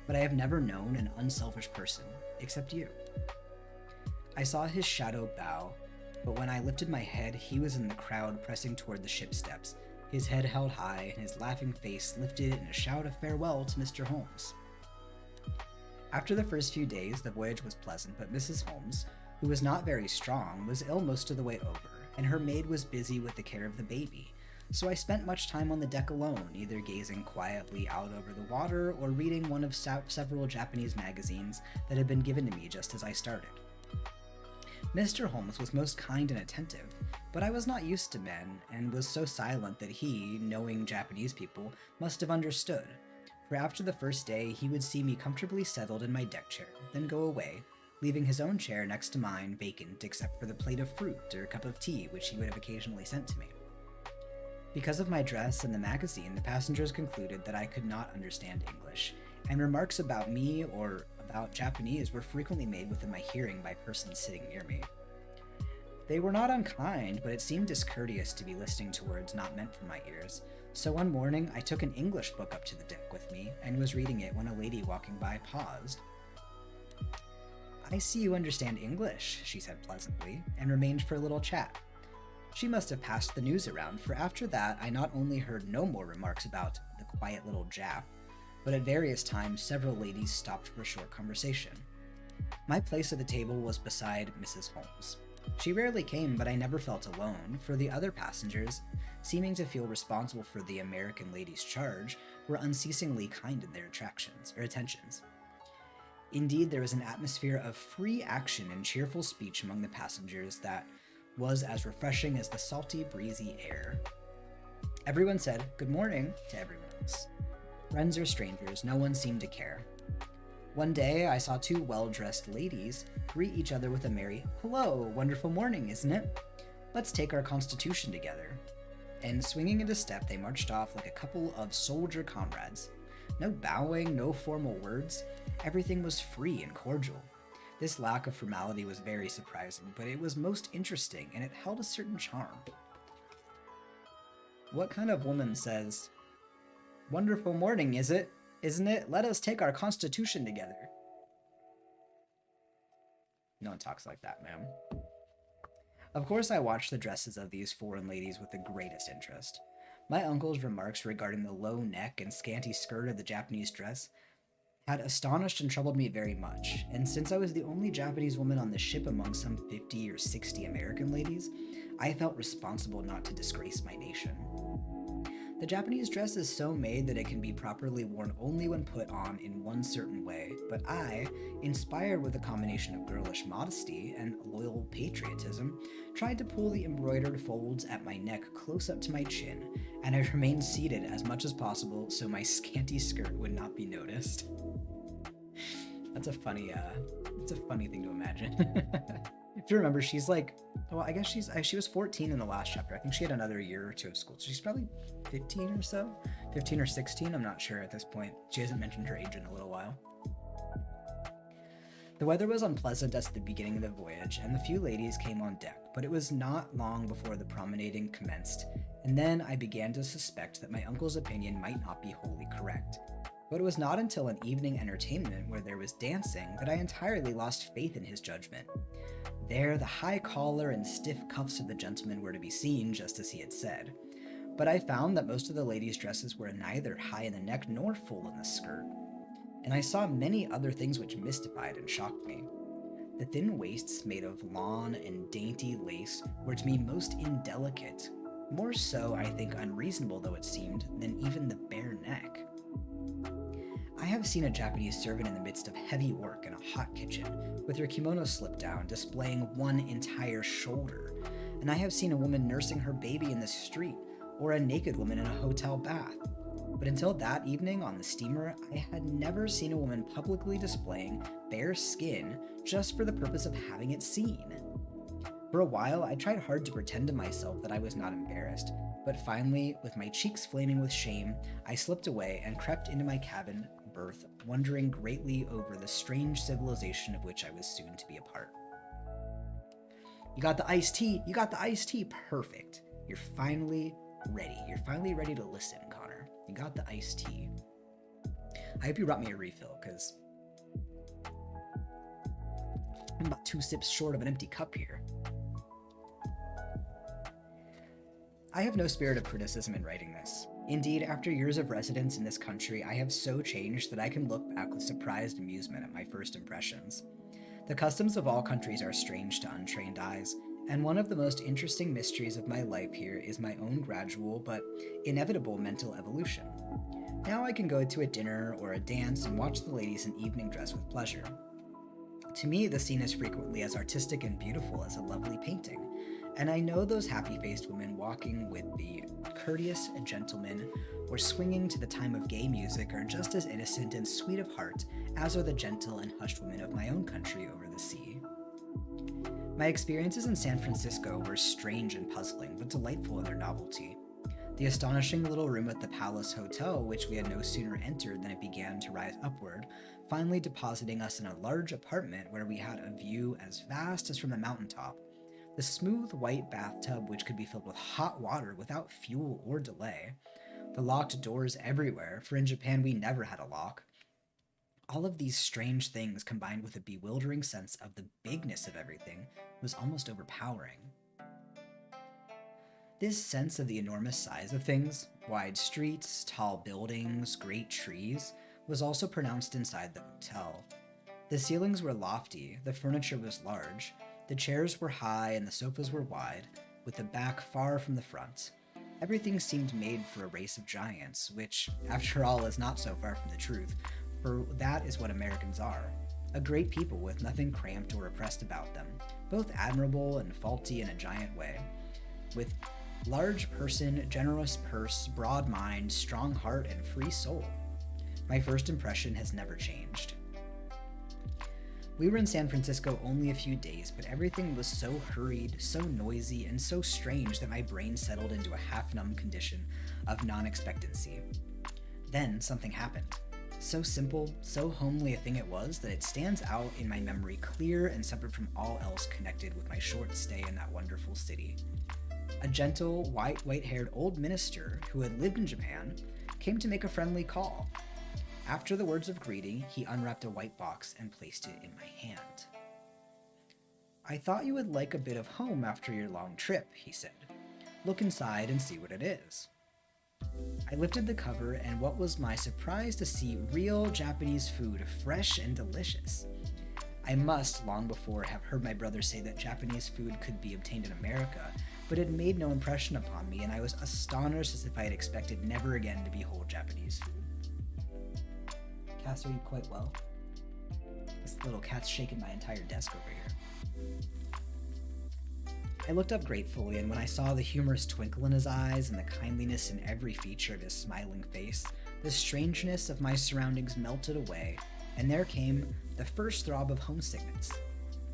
but I have never known an unselfish person, except you." I saw his shadow bow, but when I lifted my head, he was in the crowd pressing toward the ship steps, his head held high and his laughing face lifted in a shout of farewell to Mr. Holmes. After the first few days, the voyage was pleasant, but Mrs. Holmes, who was not very strong, was ill most of the way over, and her maid was busy with the care of the baby, so I spent much time on the deck alone, either gazing quietly out over the water or reading one of several Japanese magazines that had been given to me just as I started. Mr. Holmes was most kind and attentive, but I was not used to men, and was so silent that he, knowing Japanese people, must have understood, for after the first day he would see me comfortably settled in my deck chair, then go away, leaving his own chair next to mine vacant except for the plate of fruit or cup of tea which he would have occasionally sent to me. Because of my dress and the magazine, the passengers concluded that I could not understand English, and remarks about me or about Japanese were frequently made within my hearing by persons sitting near me. They were not unkind, but it seemed discourteous to be listening to words not meant for my ears, so one morning I took an English book up to the deck with me and was reading it when a lady walking by paused. "I see you understand English," she said pleasantly, and remained for a little chat. She must have passed the news around, for after that I not only heard no more remarks about the quiet little Jap, but at various times several ladies stopped for a short conversation. My place at the table was beside Mrs. Holmes. She rarely came, but I never felt alone, for the other passengers, seeming to feel responsible for the American lady's charge, were unceasingly kind in their attentions. Indeed, there was an atmosphere of free action and cheerful speech among the passengers that was as refreshing as the salty, breezy air. Everyone said "good morning" to everyone else. Friends or strangers, no one seemed to care. One day, I saw two well-dressed ladies greet each other with a merry "Hello, wonderful morning, isn't it? Let's take our constitution together." And swinging into step, they marched off like a couple of soldier comrades. No bowing, no formal words. Everything was free and cordial. This lack of formality was very surprising, but it was most interesting, and it held a certain charm. What kind of woman says, "Wonderful morning, isn't it? Let us take our constitution together"? No one talks like that, ma'am. Of course, I watched the dresses of these foreign ladies with the greatest interest. My uncle's remarks regarding the low neck and scanty skirt of the Japanese dress had astonished and troubled me very much, and since I was the only Japanese woman on the ship among some 50 or 60 American ladies, I felt responsible not to disgrace my nation. The Japanese dress is so made that it can be properly worn only when put on in one certain way, but I, inspired with a combination of girlish modesty and loyal patriotism, tried to pull the embroidered folds at my neck close up to my chin, and I remained seated as much as possible so my scanty skirt would not be noticed. That's a funny thing to imagine. If you remember, she's like, well, I guess she was 14 in the last chapter. I think she had another year or two of school, so she's probably 15 or so, 15 or 16. I'm not sure at this point. She hasn't mentioned her age in a little while. The weather was unpleasant at the beginning of the voyage, and the few ladies came on deck, but it was not long before the promenading commenced, and then I began to suspect that my uncle's opinion might not be wholly correct. But it was not until an evening entertainment where there was dancing that I entirely lost faith in his judgment. There, the high collar and stiff cuffs of the gentlemen were to be seen, just as he had said. But I found that most of the ladies' dresses were neither high in the neck nor full in the skirt. And I saw many other things which mystified and shocked me. The thin waists made of lawn and dainty lace were to me most indelicate, more so, I think, unreasonable though it seemed, than even the bare neck. I have seen a Japanese servant in the midst of heavy work in a hot kitchen, with her kimono slipped down, displaying one entire shoulder, and and I have seen a woman nursing her baby in the street, or a naked woman in a hotel bath. But until that evening on the steamer, I had never seen a woman publicly displaying bare skin just for the purpose of having it seen. For a while, I tried hard to pretend to myself that I was not embarrassed, but finally, with my cheeks flaming with shame, I slipped away and crept into my cabin berth, wondering greatly over the strange civilization of which I was soon to be a part. You got the iced tea! You got the iced tea! Perfect. You're finally ready. You're finally ready to listen, Connor. You got the iced tea. I hope you brought me a refill, because I'm about 2 sips short of an empty cup here. I have no spirit of criticism in writing this. Indeed, after years of residence in this country, I have so changed that I can look back with surprised amusement at my first impressions. The customs of all countries are strange to untrained eyes, and one of the most interesting mysteries of my life here is my own gradual but inevitable mental evolution. Now I can go to a dinner or a dance and watch the ladies in evening dress with pleasure. To me, the scene is frequently as artistic and beautiful as a lovely painting, and I know those happy-faced women walking with the courteous gentlemen or swinging to the time of gay music are just as innocent and sweet of heart as are the gentle and hushed women of my own country over the sea. My experiences in San Francisco were strange and puzzling, but delightful in their novelty. The astonishing little room at the Palace Hotel, which we had no sooner entered than it began to rise upward, finally depositing us in a large apartment where we had a view as vast as from the mountaintop. The smooth white bathtub which could be filled with hot water without fuel or delay. The locked doors everywhere, for in Japan we never had a lock. All of these strange things combined with a bewildering sense of the bigness of everything was almost overpowering. This sense of the enormous size of things, wide streets, tall buildings, great trees, was also pronounced inside the hotel. The ceilings were lofty, the furniture was large, the chairs were high and the sofas were wide, with the back far from the front. Everything seemed made for a race of giants, which, after all, is not so far from the truth, for that is what Americans are. A great people with nothing cramped or oppressed about them, both admirable and faulty in a giant way, with large person, generous purse, broad mind, strong heart, and free soul. My first impression has never changed. We were in San Francisco only a few days, but everything was so hurried, so noisy, and so strange that my brain settled into a half-numb condition of non-expectancy. Then something happened. So simple, so homely a thing it was that it stands out in my memory clear and separate from all else connected with my short stay in that wonderful city. A gentle, white-haired old minister who had lived in Japan came to make a friendly call. After the words of greeting, he unwrapped a white box and placed it in my hand. "I thought you would like a bit of home after your long trip," he said. "Look inside and see what it is." I lifted the cover, and what was my surprise to see real Japanese food, fresh and delicious. I must, long before, have heard my brother say that Japanese food could be obtained in America, but it made no impression upon me, and I was astonished as if I had expected never again to behold Japanese food. Cass, are you quite well? This little cat's shaking my entire desk over here. I looked up gratefully, and when I saw the humorous twinkle in his eyes and the kindliness in every feature of his smiling face, the strangeness of my surroundings melted away, and there came the first throb of homesickness.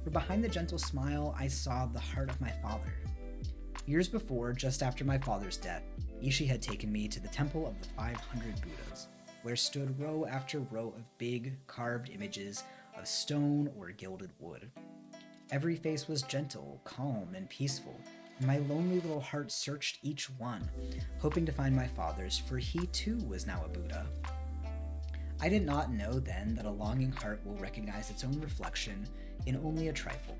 For behind the gentle smile, I saw the heart of my father. Years before, just after my father's death, Ishii had taken me to the Temple of the 500 Buddhas, where stood row after row of big, carved images of stone or gilded wood. Every face was gentle, calm, and peaceful, and my lonely little heart searched each one, hoping to find my father's, for he too was now a Buddha. I did not know then that a longing heart will recognize its own reflection in only a trifle.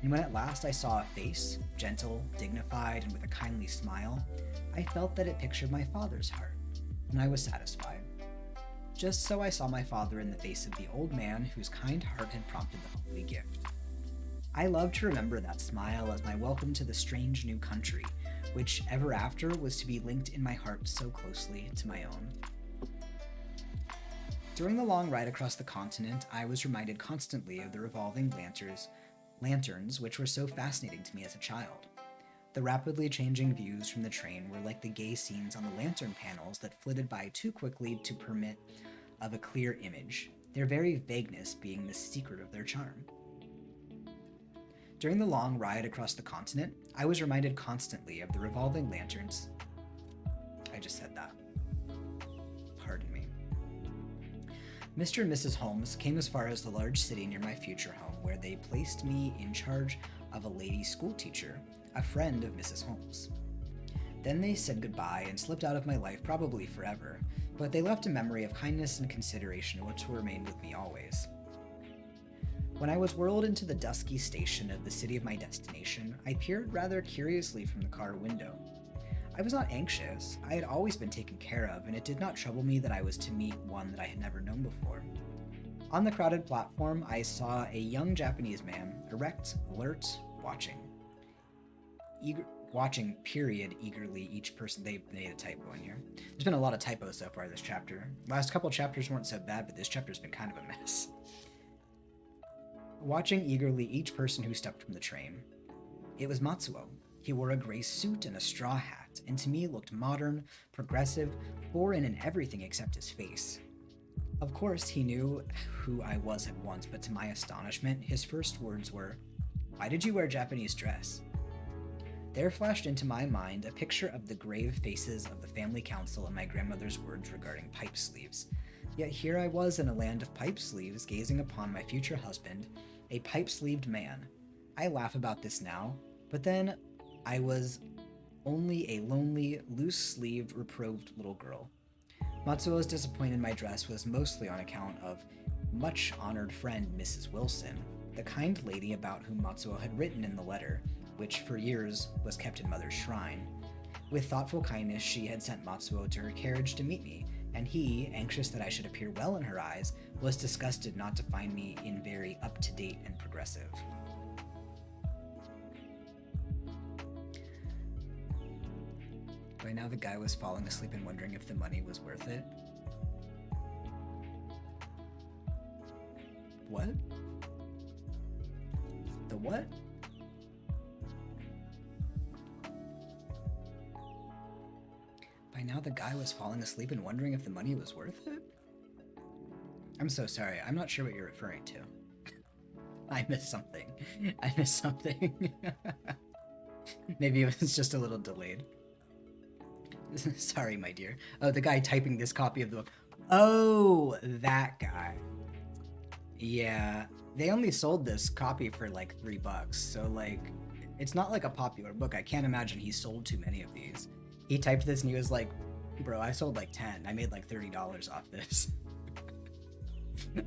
And when at last I saw a face, gentle, dignified, and with a kindly smile, I felt that it pictured my father's heart, and I was satisfied. Just so I saw my father in the face of the old man whose kind heart had prompted the holy gift. I love to remember that smile as my welcome to the strange new country, which ever after was to be linked in my heart so closely to my own. During the long ride across the continent, I was reminded constantly of the revolving lanterns which were so fascinating to me as a child. The rapidly changing views from the train were like the gay scenes on the lantern panels that flitted by too quickly to permit of a clear image, their very vagueness being the secret of their charm. During the long ride across the continent, I was reminded constantly of the revolving lanterns. I just said that. Pardon me. Mr. and Mrs. Holmes came as far as the large city near my future home, where they placed me in charge of a lady schoolteacher, a friend of Mrs. Holmes. Then they said goodbye and slipped out of my life, probably forever, but they left a memory of kindness and consideration which will remain with me always. When I was whirled into the dusky station of the city of my destination, I peered rather curiously from the car window. I was not anxious. I had always been taken care of, and it did not trouble me that I was to meet one that I had never known before. On the crowded platform, I saw a young Japanese man, erect, alert, watching. Watching, period, eagerly each person. They made a typo in here. There's been a lot of typos so far this chapter. Last couple chapters weren't so bad, but this chapter's been kind of a mess. Watching eagerly each person who stepped from the train. It was Matsuo. He wore a gray suit and a straw hat, and to me looked modern, progressive, foreign in everything except his face. Of course, he knew who I was at once, but to my astonishment, his first words were, "Why did you wear Japanese dress?" There flashed into my mind a picture of the grave faces of the family council and my grandmother's words regarding pipe sleeves. Yet here I was in a land of pipe sleeves, gazing upon my future husband, a pipe-sleeved man. I laugh about this now, but then I was only a lonely, loose-sleeved, reproved little girl. Matsuo's disappointment in my dress was mostly on account of much-honored friend Mrs. Wilson, the kind lady about whom Matsuo had written in the letter, which for years was kept in Mother's shrine. With thoughtful kindness, she had sent Matsuo to her carriage to meet me, and he, anxious that I should appear well in her eyes, was disgusted not to find me in very up-to-date and progressive. By now the guy was falling asleep and wondering if the money was worth it. What? The what? By now the guy was falling asleep and wondering if the money was worth it? I'm so sorry, I'm not sure what you're referring to. I missed something. Maybe it was just a little delayed. Sorry, my dear. Oh, the guy typing this copy of the book. Oh, that guy. Yeah, they only sold this copy for like $3, so like, it's not like a popular book. I can't imagine he sold too many of these. He typed this and he was like, bro, I sold like 10. I made like $30 off this.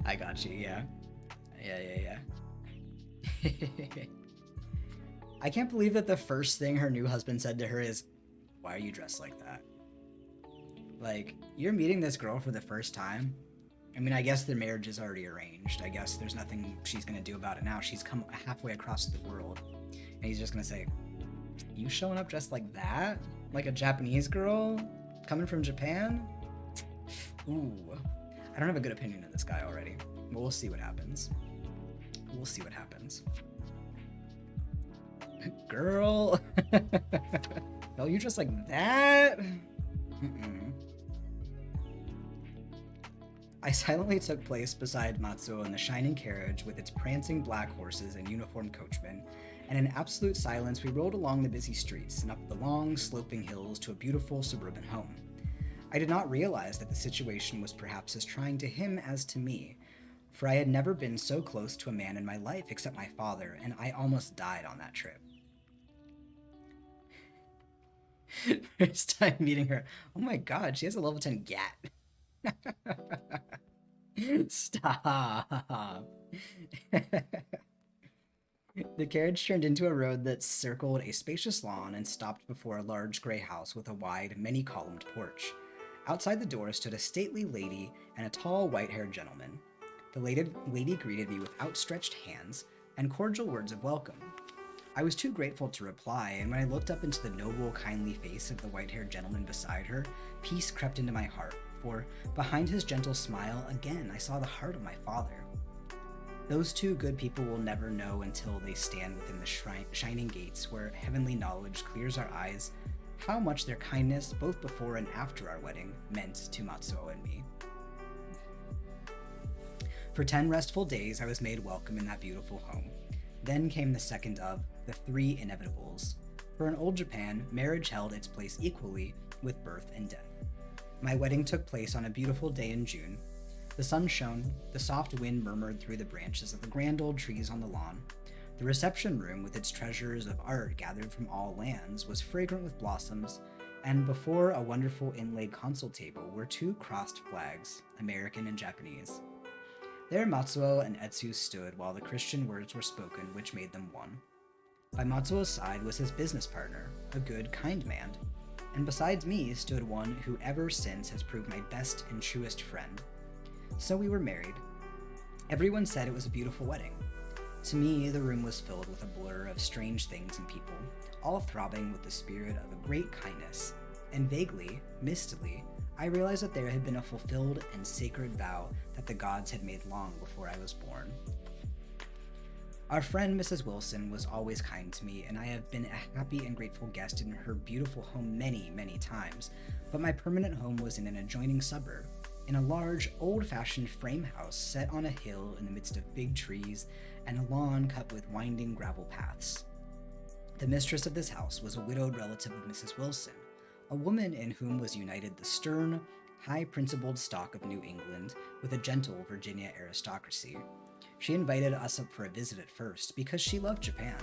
I got you, yeah. Yeah. I can't believe that the first thing her new husband said to her is, "Why are you dressed like that?" Like, you're meeting this girl for the first time. I mean, I guess their marriage is already arranged. I guess there's nothing she's gonna do about it now. She's come halfway across the world. And he's just gonna say, "You showing up dressed like that? Like a Japanese girl? Coming from Japan?" Ooh. I don't have a good opinion of this guy already. But we'll see what happens. Girl. Oh, you dressed like that? I silently took place beside Matsuo in the shining carriage with its prancing black horses and uniformed coachmen, and in absolute silence we rode along the busy streets and up the long, sloping hills to a beautiful suburban home. I did not realize that the situation was perhaps as trying to him as to me, for I had never been so close to a man in my life except my father, and I almost died on that trip. First time meeting her. Oh my god, she has a level 10 gat. Stop. The carriage turned into a road that circled a spacious lawn and stopped before a large gray house with a wide, many-columned porch. Outside the door stood a stately lady and a tall, white-haired gentleman. The lady greeted me with outstretched hands and cordial words of welcome. I was too grateful to reply, and when I looked up into the noble, kindly face of the white-haired gentleman beside her, peace crept into my heart, for behind his gentle smile, again I saw the heart of my father. Those two good people will never know until they stand within the shining gates where heavenly knowledge clears our eyes how much their kindness, both before and after our wedding, meant to Matsuo and me. For 10 restful days, I was made welcome in that beautiful home. Then came the second of the three inevitables. For in old Japan, marriage held its place equally with birth and death. My wedding took place on a beautiful day in June. The sun shone, the soft wind murmured through the branches of the grand old trees on the lawn. The reception room, with its treasures of art gathered from all lands, was fragrant with blossoms, and before a wonderful inlaid console table were two crossed flags, American and Japanese. There Matsuo and Etsu stood while the Christian words were spoken which made them one. By Matsuo's side was his business partner, a good, kind man, and besides me stood one who ever since has proved my best and truest friend. So we were married. Everyone said it was a beautiful wedding. To me, the room was filled with a blur of strange things and people, all throbbing with the spirit of a great kindness, and vaguely, mistily, I realized that there had been a fulfilled and sacred vow that the gods had made long before I was born. Our friend Mrs. Wilson was always kind to me, and I have been a happy and grateful guest in her beautiful home many, many times, but my permanent home was in an adjoining suburb, in a large, old-fashioned frame house set on a hill in the midst of big trees and a lawn cut with winding gravel paths. The mistress of this house was a widowed relative of Mrs. Wilson, a woman in whom was united the stern, high-principled stock of New England with a gentle Virginia aristocracy. She invited us up for a visit at first because she loved Japan,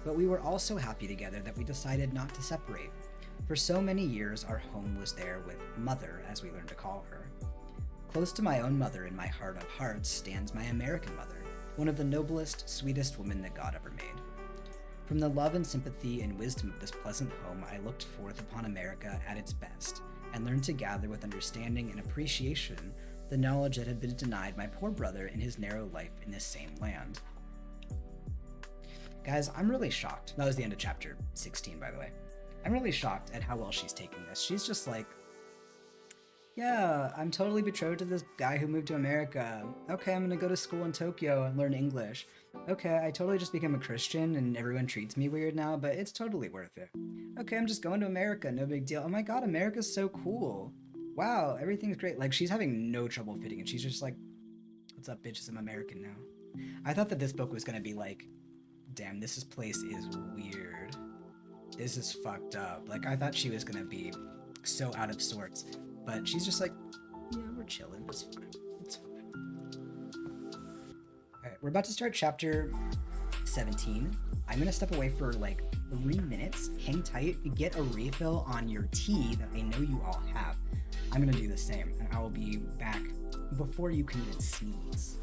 but we were all so happy together that we decided not to separate. For so many years, our home was there with Mother, as we learned to call her. Close to my own mother in my heart of hearts stands my American mother, one of the noblest, sweetest women that God ever made. From the love and sympathy and wisdom of this pleasant home, I looked forth upon America at its best, and learned to gather with understanding and appreciation the knowledge that had been denied my poor brother in his narrow life in this same land. Guys, I'm really shocked. That was the end of chapter 16, by the way. I'm really shocked at how well she's taking this. She's just like, yeah, I'm totally betrothed to this guy who moved to America. Okay, I'm gonna go to school in Tokyo and learn English. Okay, I totally just became a Christian and everyone treats me weird now, but it's totally worth it. Okay, I'm just going to America, no big deal. Oh my god, America's so cool. Wow, everything's great. Like, she's having no trouble fitting in. She's just like, what's up, bitches, I'm American now. I thought that this book was gonna be like, damn, this place is weird. This is fucked up. Like, I thought she was gonna be so out of sorts. But she's just like, yeah, we're chilling. It's fine. It's fine. Alright, we're about to start chapter 17. I'm gonna step away for like 3 minutes. Hang tight. Get a refill on your tea that I know you all have. I'm gonna do the same, and I will be back before you can even sneeze.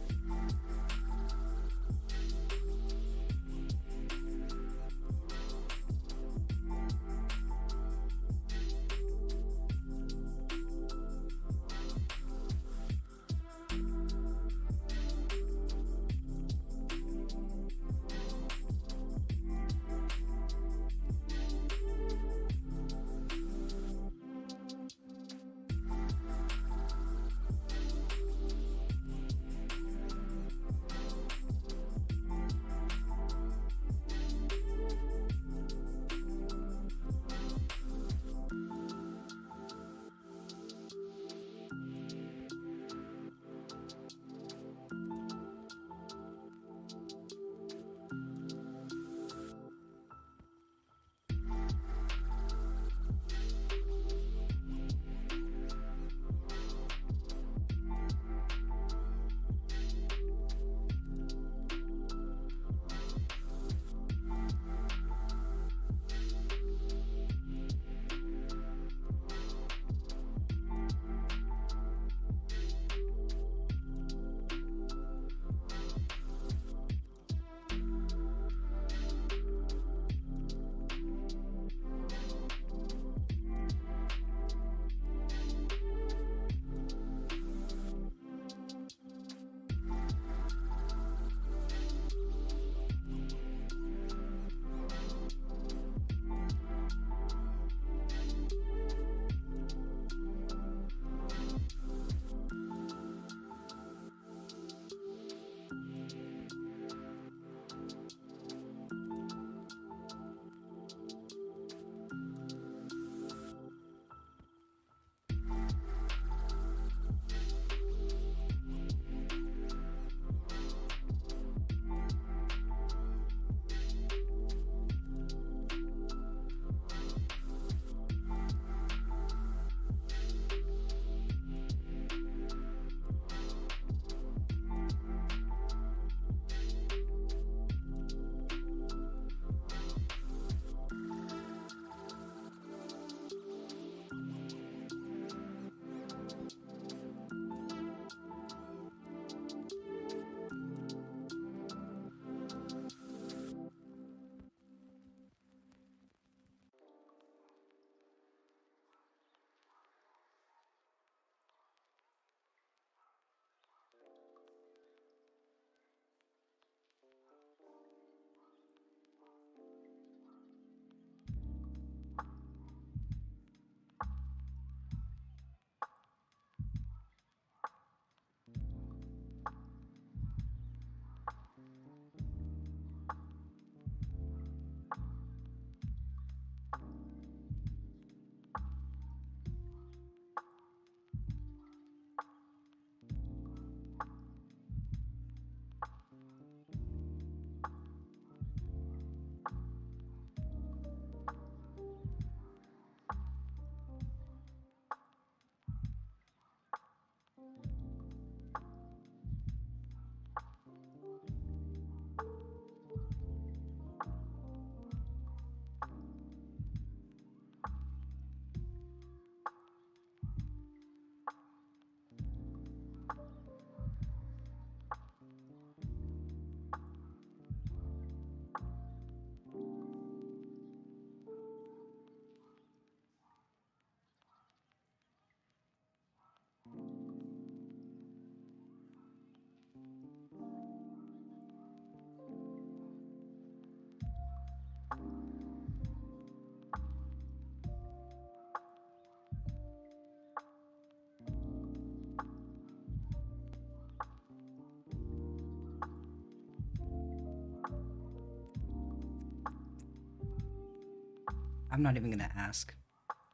I'm not even gonna ask.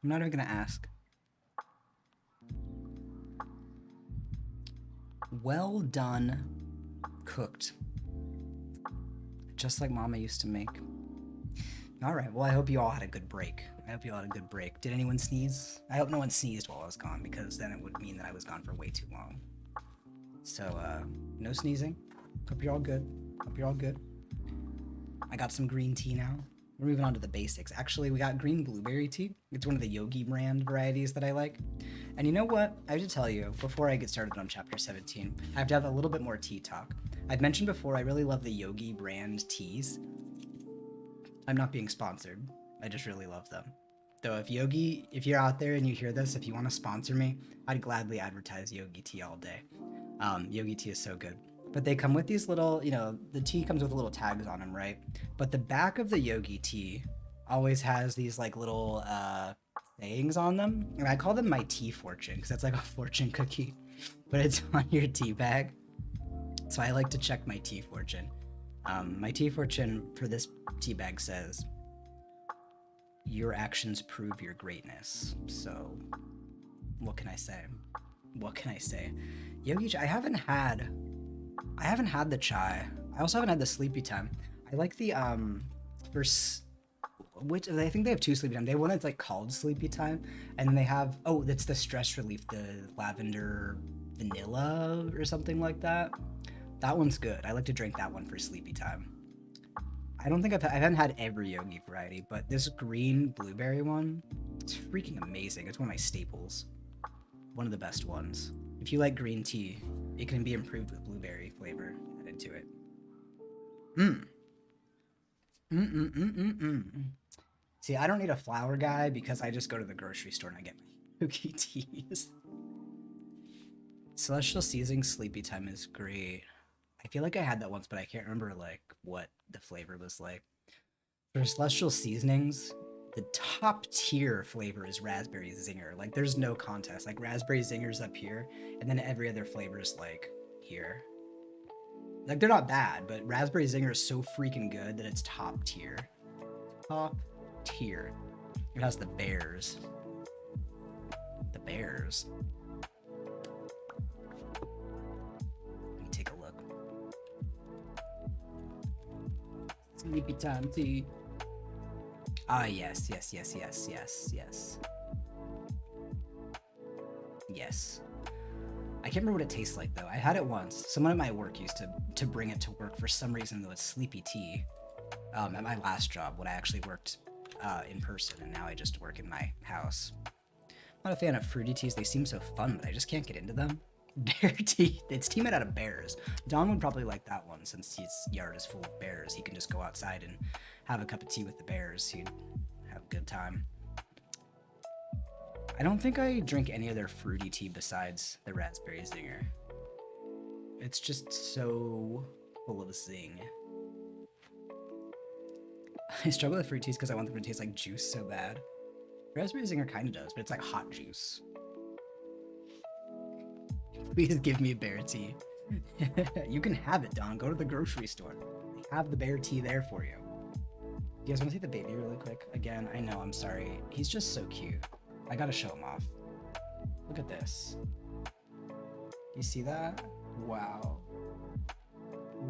I'm not even gonna ask. Well done, cooked. Just like Mama used to make. All right, well, I hope you all had a good break. I hope you all had a good break. Did anyone sneeze? I hope no one sneezed while I was gone, because then it would mean that I was gone for way too long. So, no sneezing. Hope you're all good. Hope you're all good. I got some green tea now. We're moving on to the basics. Actually, we got green blueberry tea. It's one of the Yogi brand varieties that I like. And you know what? I have to tell you, before I get started on chapter 17, I have to have a little bit more tea talk. I've mentioned before, I really love the Yogi brand teas. I'm not being sponsored. I just really love them. Though if you're out there and you hear this, if you want to sponsor me, I'd gladly advertise Yogi tea all day. Yogi tea is so good. But they come with these little, the tea comes with little tags on them, right? But the back of the Yogi tea always has these like little sayings on them. And I call them my tea fortune because that's like a fortune cookie, but it's on your tea bag. So I like to check my tea fortune. My tea fortune for this tea bag says, "Your actions prove your greatness." So what can I say? What can I say? Yogi chai, I haven't had the chai. I also haven't had the sleepy time. I like the which I think they have two sleepy time. They have one that's like called sleepy time, and then they have that's the stress relief, the lavender vanilla or something like that. That one's good. I like to drink that one for sleepy time. I don't think I haven't had every Yogi variety, but this green blueberry one, it's freaking amazing. It's one of my staples. One of the best ones. If you like green tea, it can be improved with blueberry flavor added to it. See, I don't need a flower guy because I just go to the grocery store and I get my Yogi teas. Celestial Seasoning Sleepy Time is great. I feel like I had that once, but I can't remember like what the flavor was like. For Celestial Seasonings, the top tier flavor is Raspberry Zinger. Like there's no contest. Like Raspberry Zinger's up here, and then every other flavor is like here. Like they're not bad, but Raspberry Zinger is so freaking good that it's top tier. Top tier. It has the bears. The bears. Let me take a look. Sleepy time tea. Ah, yes. Yes. I can't remember what it tastes like though. I had it once. Someone at my work used to bring it to work for some reason, though it's sleepy tea. At my last job when I actually worked in person, and now I just work in my house. I'm not a fan of fruity teas. They seem so fun, but I just can't get into them. Bear tea. It's tea made out of bears. Don would probably like that one since his yard is full of bears. He can just go outside and have a cup of tea with the bears. He'd have a good time. I don't think I drink any other fruity tea besides the Raspberry Zinger. It's just so full of zing. I struggle with fruit teas because I want them to taste like juice so bad. Raspberry Zinger kind of does, but it's like hot juice. Please give me bear tea. You can have it, Don. Go to the grocery store. They have the bear tea there for you. You guys want to see the baby really quick? Again, I know, I'm sorry. He's just so cute. I gotta show him off. Look at this. You see that? Wow.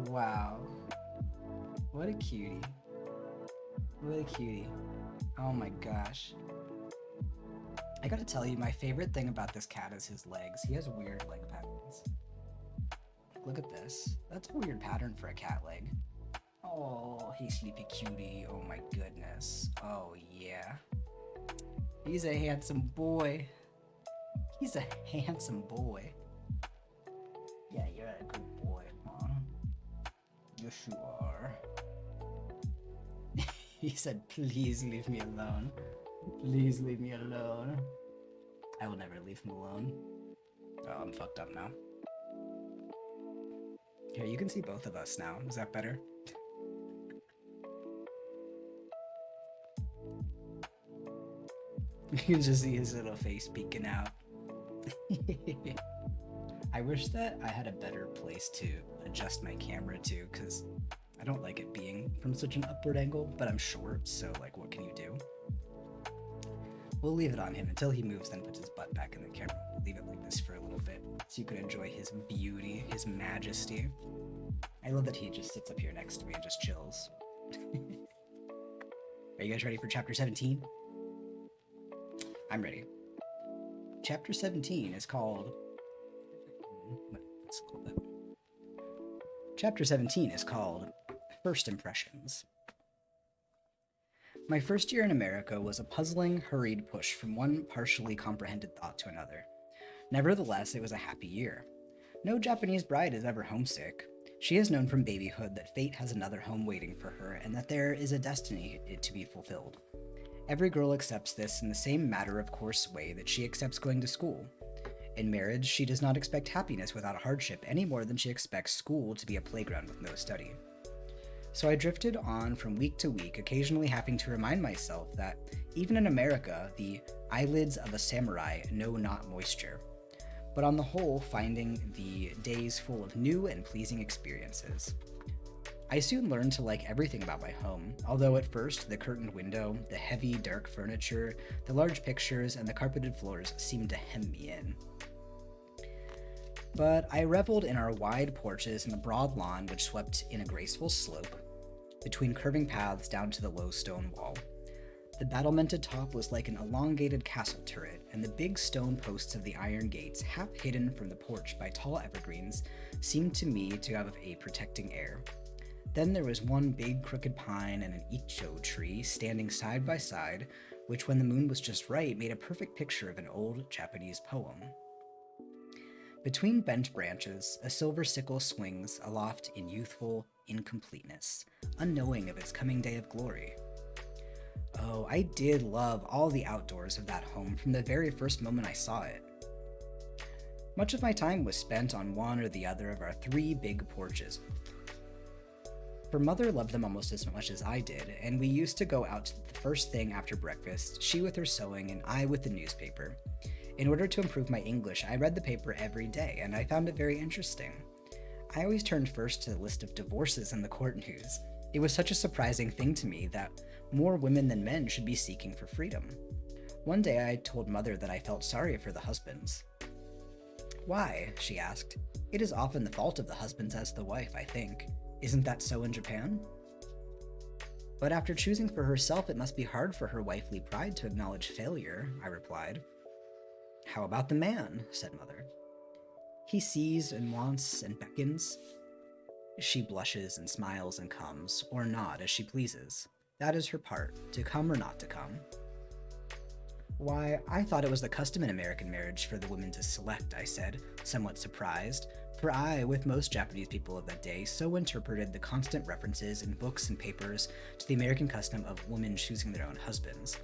Wow. What a cutie. What a cutie. Oh my gosh. I gotta tell you, my favorite thing about this cat is his legs. He has weird leg patterns. Look at this. That's a weird pattern for a cat leg. Oh, hey sleepy cutie. Oh my goodness. Oh yeah. He's a handsome boy. He's a handsome boy. Yeah, you're a good boy, Mom. Yes, you are. He said, please leave me alone. Please leave me alone. I will never leave him alone. Oh, I'm fucked up now. Here, you can see both of us now. Is that better? You can just see his little face peeking out. I wish that I had a better place to adjust my camera to, because I don't like it being from such an upward angle, but I'm short, so like what can you do? We'll leave it on him until he moves, then puts his butt back in the camera. We'll leave it like this for a little bit so you can enjoy his beauty, his majesty. I love that he just sits up here next to me and just chills. Are you guys ready for chapter 17? I'm ready. Chapter 17 is called... Let's scroll that. Chapter 17 is called First Impressions. My first year in America was a puzzling, hurried push from one partially comprehended thought to another. Nevertheless, it was a happy year. No Japanese bride is ever homesick. She has known from babyhood that fate has another home waiting for her and that there is a destiny to be fulfilled. Every girl accepts this in the same matter-of-course way that she accepts going to school. In marriage, she does not expect happiness without hardship any more than she expects school to be a playground with no study. So I drifted on from week to week, occasionally having to remind myself that, even in America, the eyelids of a samurai know not moisture. But on the whole, finding the days full of new and pleasing experiences. I soon learned to like everything about my home, although at first the curtained window, the heavy, dark furniture, the large pictures, and the carpeted floors seemed to hem me in. But I reveled in our wide porches and the broad lawn which swept in a graceful slope, between curving paths down to the low stone wall. The battlemented top was like an elongated castle turret, and the big stone posts of the iron gates, half hidden from the porch by tall evergreens, seemed to me to have a protecting air. Then there was one big crooked pine and an icho tree standing side by side, which when the moon was just right made a perfect picture of an old Japanese poem. Between bent branches, a silver sickle swings aloft in youthful incompleteness, unknowing of its coming day of glory. Oh, I did love all the outdoors of that home from the very first moment I saw it. Much of my time was spent on one or the other of our 3 big porches. For Mother loved them almost as much as I did, and we used to go out the first thing after breakfast, she with her sewing and I with the newspaper. In order to improve my English, I read the paper every day, and I found it very interesting. I always turned first to the list of divorces in the court news. It was such a surprising thing to me that more women than men should be seeking for freedom. One day I told Mother that I felt sorry for the husbands. Why? She asked. It is often the fault of the husbands as the wife, I think. Isn't that so in Japan? But after choosing for herself, it must be hard for her wifely pride to acknowledge failure, I replied. How about the man? Said Mother. He sees and wants and beckons. She blushes and smiles and comes, or not, as she pleases. That is her part, to come or not to come. Why, I thought it was the custom in American marriage for the women to select, I said, somewhat surprised, for I, with most Japanese people of that day, so interpreted the constant references in books and papers to the American custom of women choosing their own husbands.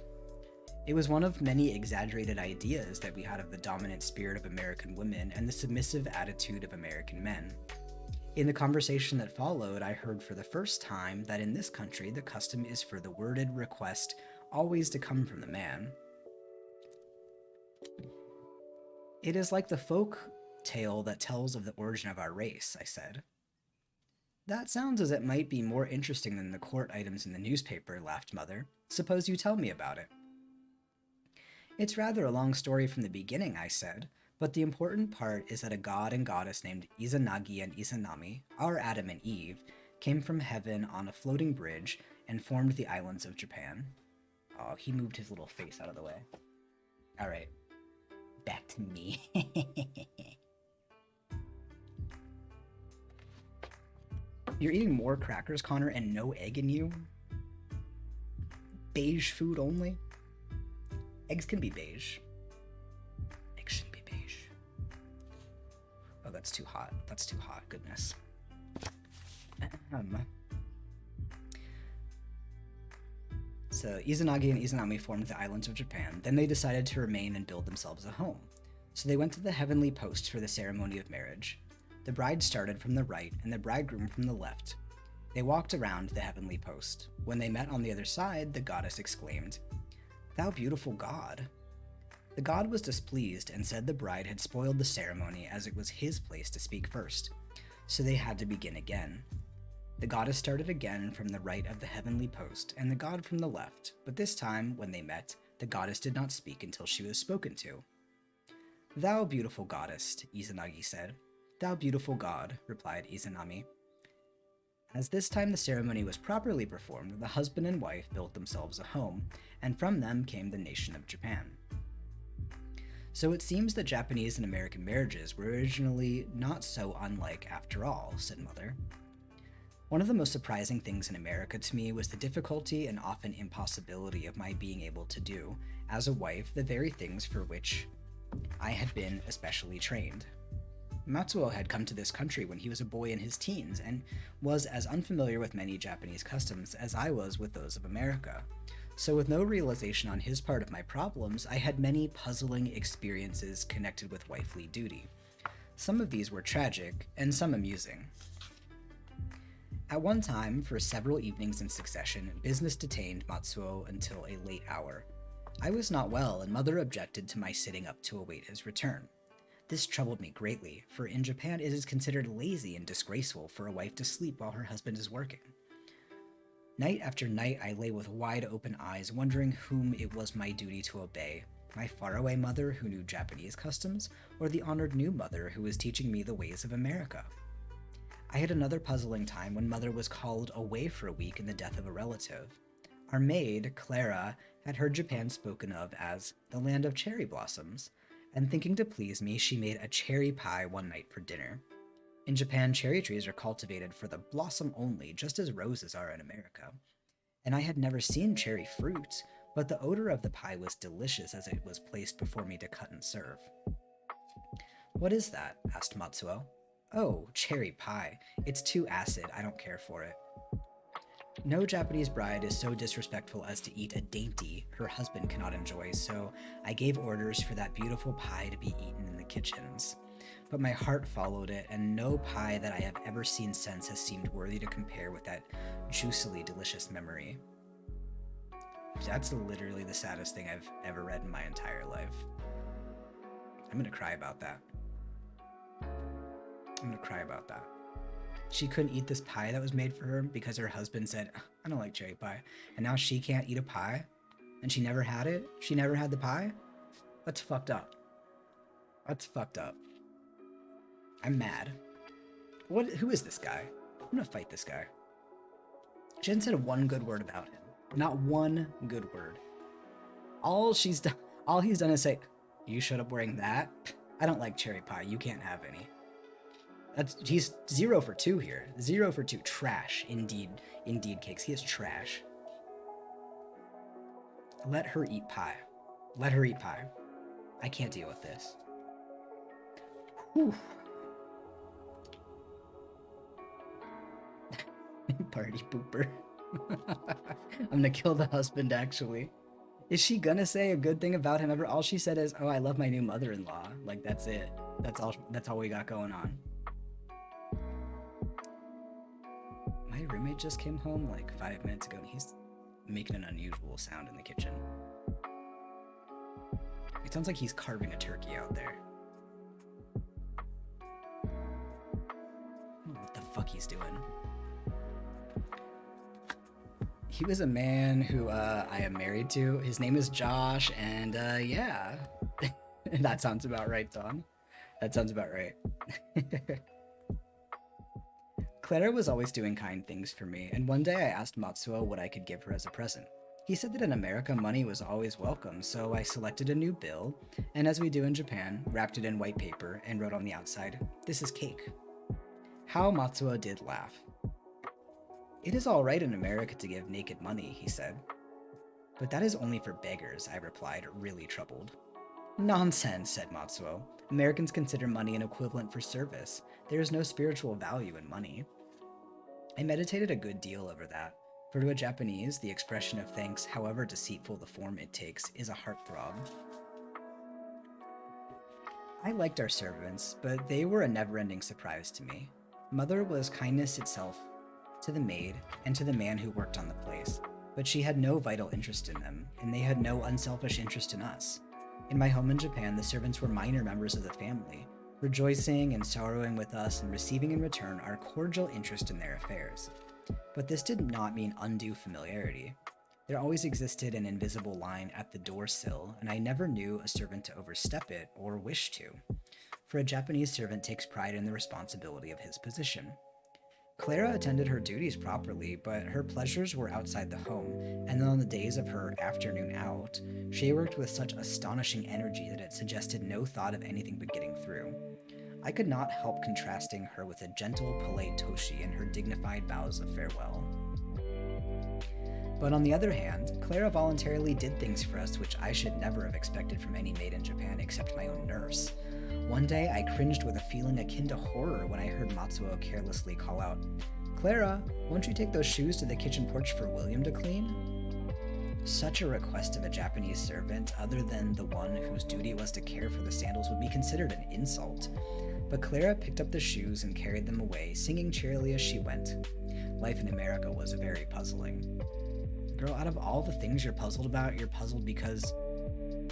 It was one of many exaggerated ideas that we had of the dominant spirit of American women and the submissive attitude of American men. In the conversation that followed, I heard for the first time that in this country the custom is for the worded request always to come from the man. It is like the folk tale that tells of the origin of our race, I said. That sounds as it might be more interesting than the court items in the newspaper, laughed Mother. Suppose you tell me about it. It's rather a long story from the beginning, I said, but the important part is that a god and goddess named Izanagi and Izanami, our Adam and Eve, came from heaven on a floating bridge and formed the islands of Japan. Oh, he moved his little face out of the way. All right, back to me. You're eating more crackers, Connor, and no egg in you? Beige food only? Eggs can be beige. Eggs shouldn't be beige. Oh, that's too hot. That's too hot. Goodness. So Izanagi and Izanami formed the islands of Japan. Then they decided to remain and build themselves a home. So they went to the heavenly post for the ceremony of marriage. The bride started from the right and the bridegroom from the left. They walked around the heavenly post. When they met on the other side, the goddess exclaimed, "Thou beautiful god." The god was displeased and said the bride had spoiled the ceremony as it was his place to speak first, so they had to begin again. The goddess started again from the right of the heavenly post, and the god from the left, but this time, when they met, The goddess did not speak until she was spoken to. "Thou beautiful goddess," Izanagi said. "Thou beautiful god," replied Izanami. As this time the ceremony was properly performed, the husband and wife built themselves a home, and from them came the nation of Japan. "So it seems that Japanese and American marriages were originally not so unlike after all," said Mother. "One of the most surprising things in America to me was the difficulty and often impossibility of my being able to do, as a wife, the very things for which I had been especially trained. Matsuo had come to this country when he was a boy in his teens and was as unfamiliar with many Japanese customs as I was with those of America. So with no realization on his part of my problems, I had many puzzling experiences connected with wifely duty. Some of these were tragic, and some amusing. At one time, for several evenings in succession, business detained Matsuo until a late hour. I was not well, and Mother objected to my sitting up to await his return. This troubled me greatly, for in Japan it is considered lazy and disgraceful for a wife to sleep while her husband is working. Night after night I lay with wide open eyes, wondering whom it was my duty to obey, my faraway mother who knew Japanese customs, or the honored new mother who was teaching me the ways of America. I had another puzzling time when Mother was called away for a week in the death of a relative. Our maid, Clara, had heard Japan spoken of as the land of cherry blossoms, and thinking to please me, she made a cherry pie one night for dinner. In Japan, cherry trees are cultivated for the blossom only, just as roses are in America. And I had never seen cherry fruit, but the odor of the pie was delicious as it was placed before me to cut and serve. "What is that?" asked Matsuo. "Oh, cherry pie. It's too acid. I don't care for it." No Japanese bride is so disrespectful as to eat a dainty her husband cannot enjoy, so I gave orders for that beautiful pie to be eaten in the kitchens. But my heart followed it, and no pie that I have ever seen since has seemed worthy to compare with that juicily delicious memory. That's literally the saddest thing I've ever read in my entire life. I'm gonna cry about that. She couldn't eat this pie that was made for her because her husband said, "I don't like cherry pie." And now she can't eat a pie? And she never had it? She never had the pie? That's fucked up. I'm mad. Who is this guy? I'm gonna fight this guy. She hasn't said one good word about him. Not one good word. All he's done is say, "You showed up wearing that? I don't like cherry pie. You can't have any." He's 0 for 2 here. 0 for 2. Trash. Indeed, Cakes. He is trash. Let her eat pie. I can't deal with this. Whew. Party pooper. I'm gonna kill the husband, actually. Is she gonna say a good thing about him ever? All she said is, "Oh, I love my new mother-in-law." Like, that's it. That's all we got going on. My roommate just came home like 5 minutes ago, and he's making an unusual sound in the kitchen. It sounds like he's carving a turkey out there. I don't know what the fuck he's doing. He was a man who I am married to. His name is Josh, and yeah. That sounds about right, Don. That sounds about right. Clara was always doing kind things for me, and one day I asked Matsuo what I could give her as a present. He said that in America, money was always welcome, so I selected a new bill, and as we do in Japan, wrapped it in white paper and wrote on the outside, "This is cake." How Matsuo did laugh. "It is all right in America to give naked money," he said. "But that is only for beggars," I replied, really troubled. "Nonsense," said Matsuo. "Americans consider money an equivalent for service. There is no spiritual value in money." I meditated a good deal over that, for to a Japanese, the expression of thanks, however deceitful the form it takes, is a heartthrob. I liked our servants, but they were a never-ending surprise to me. Mother was kindness itself to the maid and to the man who worked on the place, but she had no vital interest in them, and they had no unselfish interest in us. In my home in Japan, the servants were minor members of the family, rejoicing and sorrowing with us and receiving in return our cordial interest in their affairs. But this did not mean undue familiarity. There always existed an invisible line at the door sill, and I never knew a servant to overstep it or wish to. For a Japanese servant takes pride in the responsibility of his position. Clara attended her duties properly, but her pleasures were outside the home, and on the days of her afternoon out, she worked with such astonishing energy that it suggested no thought of anything but getting through. I could not help contrasting her with a gentle, polite Toshi and her dignified bows of farewell. But on the other hand, Clara voluntarily did things for us which I should never have expected from any maid in Japan except my own nurse. One day, I cringed with a feeling akin to horror when I heard Matsuo carelessly call out, "Clara, won't you take those shoes to the kitchen porch for William to clean?" Such a request of a Japanese servant, other than the one whose duty it was to care for the sandals, would be considered an insult. But Clara picked up the shoes and carried them away, singing cheerily as she went. Life in America was very puzzling. Girl, out of all the things you're puzzled about, you're puzzled because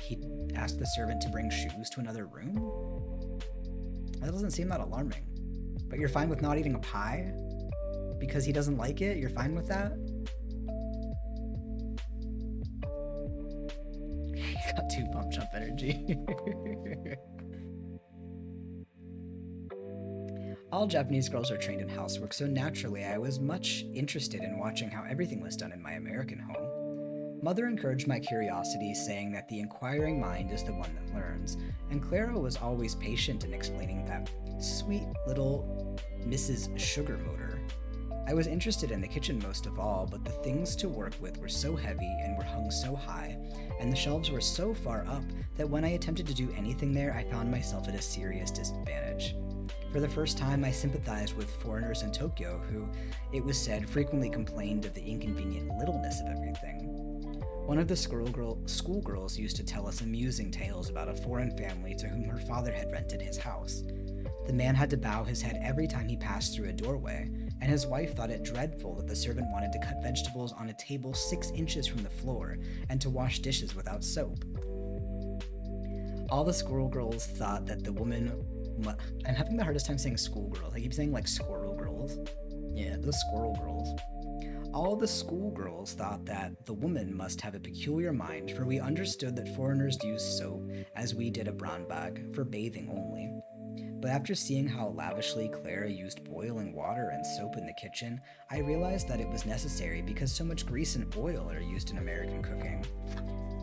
he asked the servant to bring shoes to another room? That doesn't seem that alarming. But you're fine with not eating a pie? Because he doesn't like it? You're fine with that? He got too bump jump energy. All Japanese girls are trained in housework, so naturally I was much interested in watching how everything was done in my American home. Mother encouraged my curiosity, saying that the inquiring mind is the one that learns, and Clara was always patient in explaining that sweet little Mrs. Sugarmotor. I was interested in the kitchen most of all, but the things to work with were so heavy and were hung so high, and the shelves were so far up that when I attempted to do anything there, I found myself at a serious disadvantage. For the first time, I sympathized with foreigners in Tokyo who, it was said, frequently complained of the inconvenient littleness of everything. One of the schoolgirls used to tell us amusing tales about a foreign family to whom her father had rented his house. The man had to bow his head every time he passed through a doorway, and his wife thought it dreadful that the servant wanted to cut vegetables on a table 6 inches from the floor and to wash dishes without soap. All the schoolgirls thought that the woman... I'm having the hardest time saying schoolgirls. I keep saying like squirrel girls. Yeah, those squirrel girls. All the schoolgirls thought that the woman must have a peculiar mind, for we understood that foreigners used soap, as we did a brandbag, for bathing only. But after seeing how lavishly Clara used boiling water and soap in the kitchen, I realized that it was necessary because so much grease and oil are used in American cooking.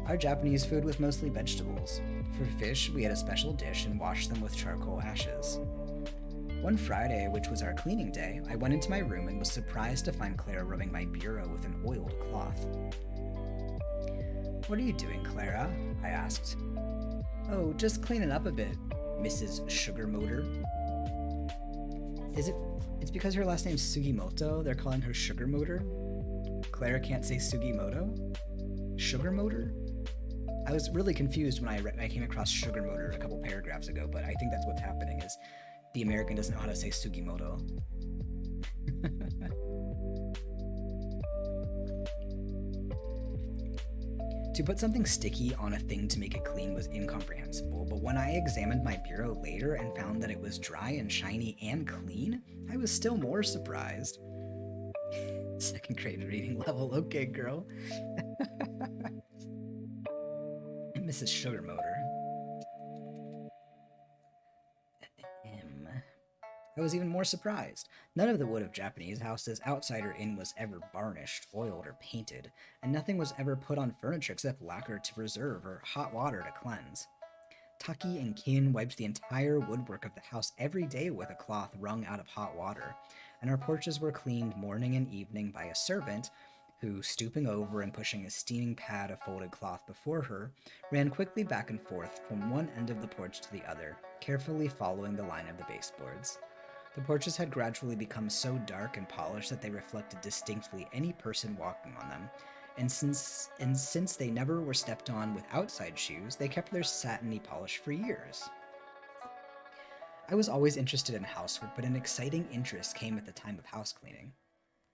Our Japanese food was mostly vegetables. For fish, we had a special dish and washed them with charcoal ashes. One Friday, which was our cleaning day, I went into my room and was surprised to find Clara rubbing my bureau with an oiled cloth. "What are you doing, Clara?" I asked. "Oh, just cleaning up a bit, Mrs. Sugarmotor." It's because her last name's Sugimoto, they're calling her Sugarmotor? Clara can't say Sugimoto? Sugarmotor? I was really confused when I came across Sugarmotor a couple paragraphs ago, but I think that's what's happening is the American doesn't know how to say Sugimoto. To put something sticky on a thing to make it clean was incomprehensible, but when I examined my bureau later and found that it was dry and shiny and clean, I was still more surprised. 2nd grade reading level, okay girl. Mrs. Sugarmotor. I was even more surprised. None of the wood of Japanese houses outside or in was ever varnished, oiled, or painted, and nothing was ever put on furniture except lacquer to preserve or hot water to cleanse. Taki and Kin wiped the entire woodwork of the house every day with a cloth wrung out of hot water, and our porches were cleaned morning and evening by a servant who, stooping over and pushing a steaming pad of folded cloth before her, ran quickly back and forth from one end of the porch to the other, carefully following the line of the baseboards. The porches had gradually become so dark and polished that they reflected distinctly any person walking on them, and since they never were stepped on with outside shoes, they kept their satiny polish for years. I was always interested in housework, but an exciting interest came at the time of house cleaning.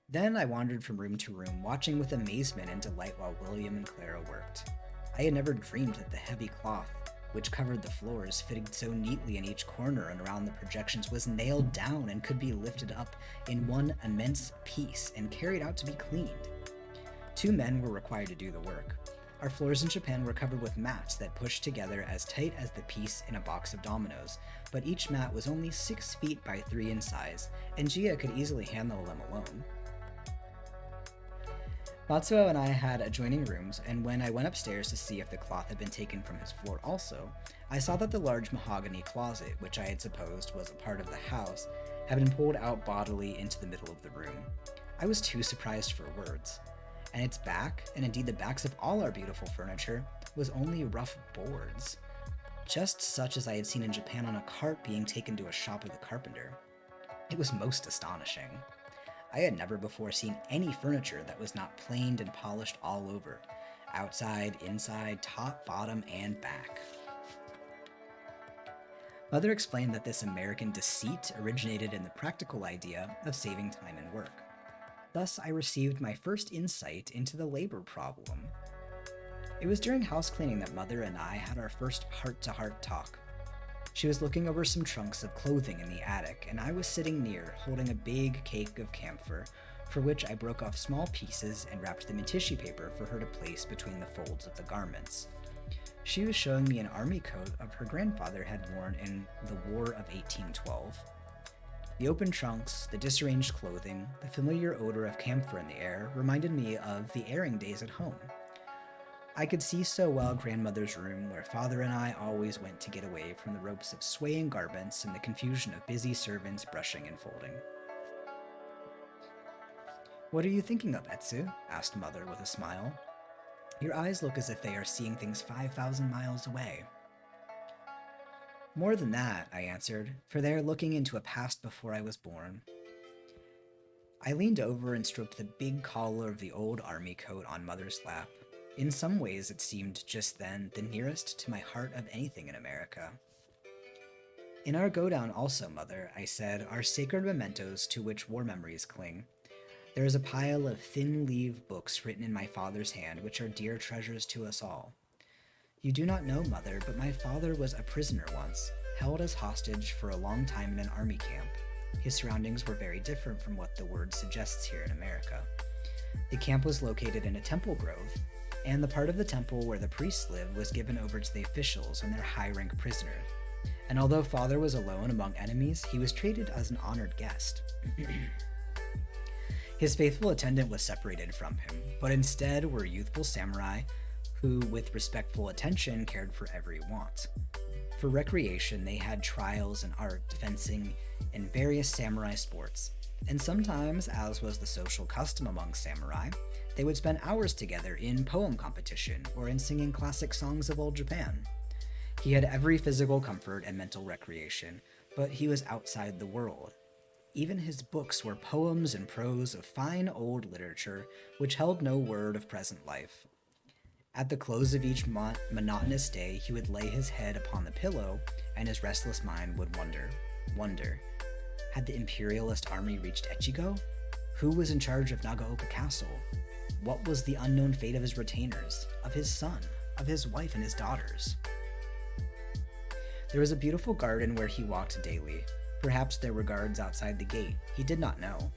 Then I wandered from room to room, watching with amazement and delight while William and Clara worked. I had never dreamed that the heavy cloth, which covered the floors, fitted so neatly in each corner and around the projections, was nailed down and could be lifted up in one immense piece and carried out to be cleaned. 2 men were required to do the work. Our floors in Japan were covered with mats that pushed together as tight as the piece in a box of dominoes, but each mat was only 6 feet by 3 in size, and Gia could easily handle them alone. Matsuo and I had adjoining rooms, and when I went upstairs to see if the cloth had been taken from his floor also, I saw that the large mahogany closet, which I had supposed was a part of the house, had been pulled out bodily into the middle of the room. I was too surprised for words. And its back, and indeed the backs of all our beautiful furniture, was only rough boards, just such as I had seen in Japan on a cart being taken to a shop of the carpenter. It was most astonishing. I had never before seen any furniture that was not planed and polished all over, outside, inside, top, bottom, and back. Mother explained that this American deceit originated in the practical idea of saving time and work. Thus, I received my first insight into the labor problem. It was during house cleaning that Mother and I had our first heart-to-heart talk. She was looking over some trunks of clothing in the attic, and I was sitting near, holding a big cake of camphor, for which I broke off small pieces and wrapped them in tissue paper for her to place between the folds of the garments. She was showing me an army coat of her grandfather had worn in the War of 1812. The open trunks, the disarranged clothing, the familiar odor of camphor in the air reminded me of the airing days at home. I could see so well grandmother's room where father and I always went to get away from the ropes of swaying garments and the confusion of busy servants brushing and folding. "What are you thinking of, Etsu?" asked Mother with a smile. "Your eyes look as if they are seeing things 5,000 miles away." "More than that," I answered, "for they are looking into a past before I was born." I leaned over and stroked the big collar of the old army coat on Mother's lap. In some ways, it seemed just then the nearest to my heart of anything in America. "In our go-down also, Mother," I said, "are sacred mementos to which war memories cling. There is a pile of thin-leaved books written in my father's hand, which are dear treasures to us all. You do not know, Mother, but my father was a prisoner once, held as hostage for a long time in an army camp. His surroundings were very different from what the word suggests here in America. The camp was located in a temple grove, and the part of the temple where the priests lived was given over to the officials and their high-rank prisoners. And although father was alone among enemies, he was treated as an honored guest. His faithful attendant was separated from him, but instead were youthful samurai who, with respectful attention, cared for every want. For recreation, they had trials in art, fencing, and various samurai sports, and sometimes, as was the social custom among samurai, they would spend hours together in poem competition or in singing classic songs of old Japan. He had every physical comfort and mental recreation, but he was outside the world. Even his books were poems and prose of fine old literature which held no word of present life. At the close of each monotonous day, he would lay his head upon the pillow, and his restless mind would wonder, had the imperialist army reached Echigo? Who was in charge of Nagaoka Castle? What was the unknown fate of his retainers, of his son, of his wife and his daughters? There was a beautiful garden where he walked daily. Perhaps there were guards outside the gate. He did not know.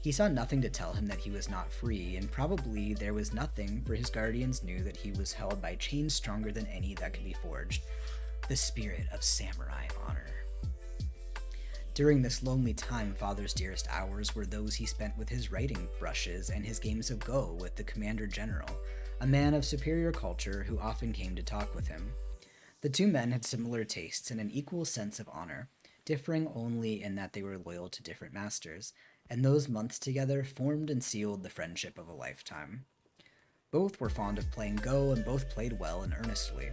He saw nothing to tell him that he was not free, and probably there was nothing, for his guardians knew that he was held by chains stronger than any that could be forged. The spirit of samurai honor. During this lonely time, father's dearest hours were those he spent with his writing brushes and his games of Go with the Commander General, a man of superior culture who often came to talk with him. The two men had similar tastes and an equal sense of honor, differing only in that they were loyal to different masters, and those months together formed and sealed the friendship of a lifetime. Both were fond of playing Go, and both played well and earnestly.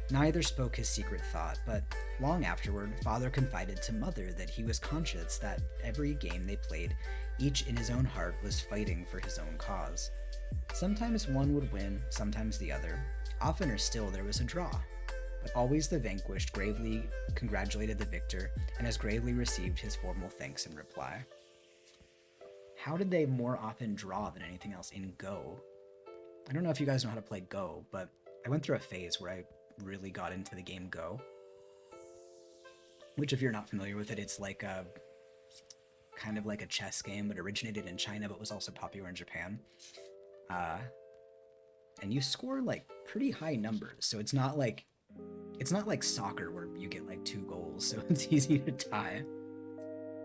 Neither spoke his secret thought, but long afterward, father confided to mother that he was conscious that every game they played, each in his own heart was fighting for his own cause. Sometimes one would win, sometimes the other. Oftener still there was a draw. But always the vanquished gravely congratulated the victor, and as gravely received his formal thanks in reply. How did they more often draw than anything else in Go? I don't know if you guys know how to play Go, but I went through a phase where I really got into the game Go. Which, if you're not familiar with it, it's like a kind of like a chess game. It originated in China, but was also popular in Japan. Uh, and you score like pretty high numbers. So it's not like soccer where you get like 2 goals, so it's easy to tie.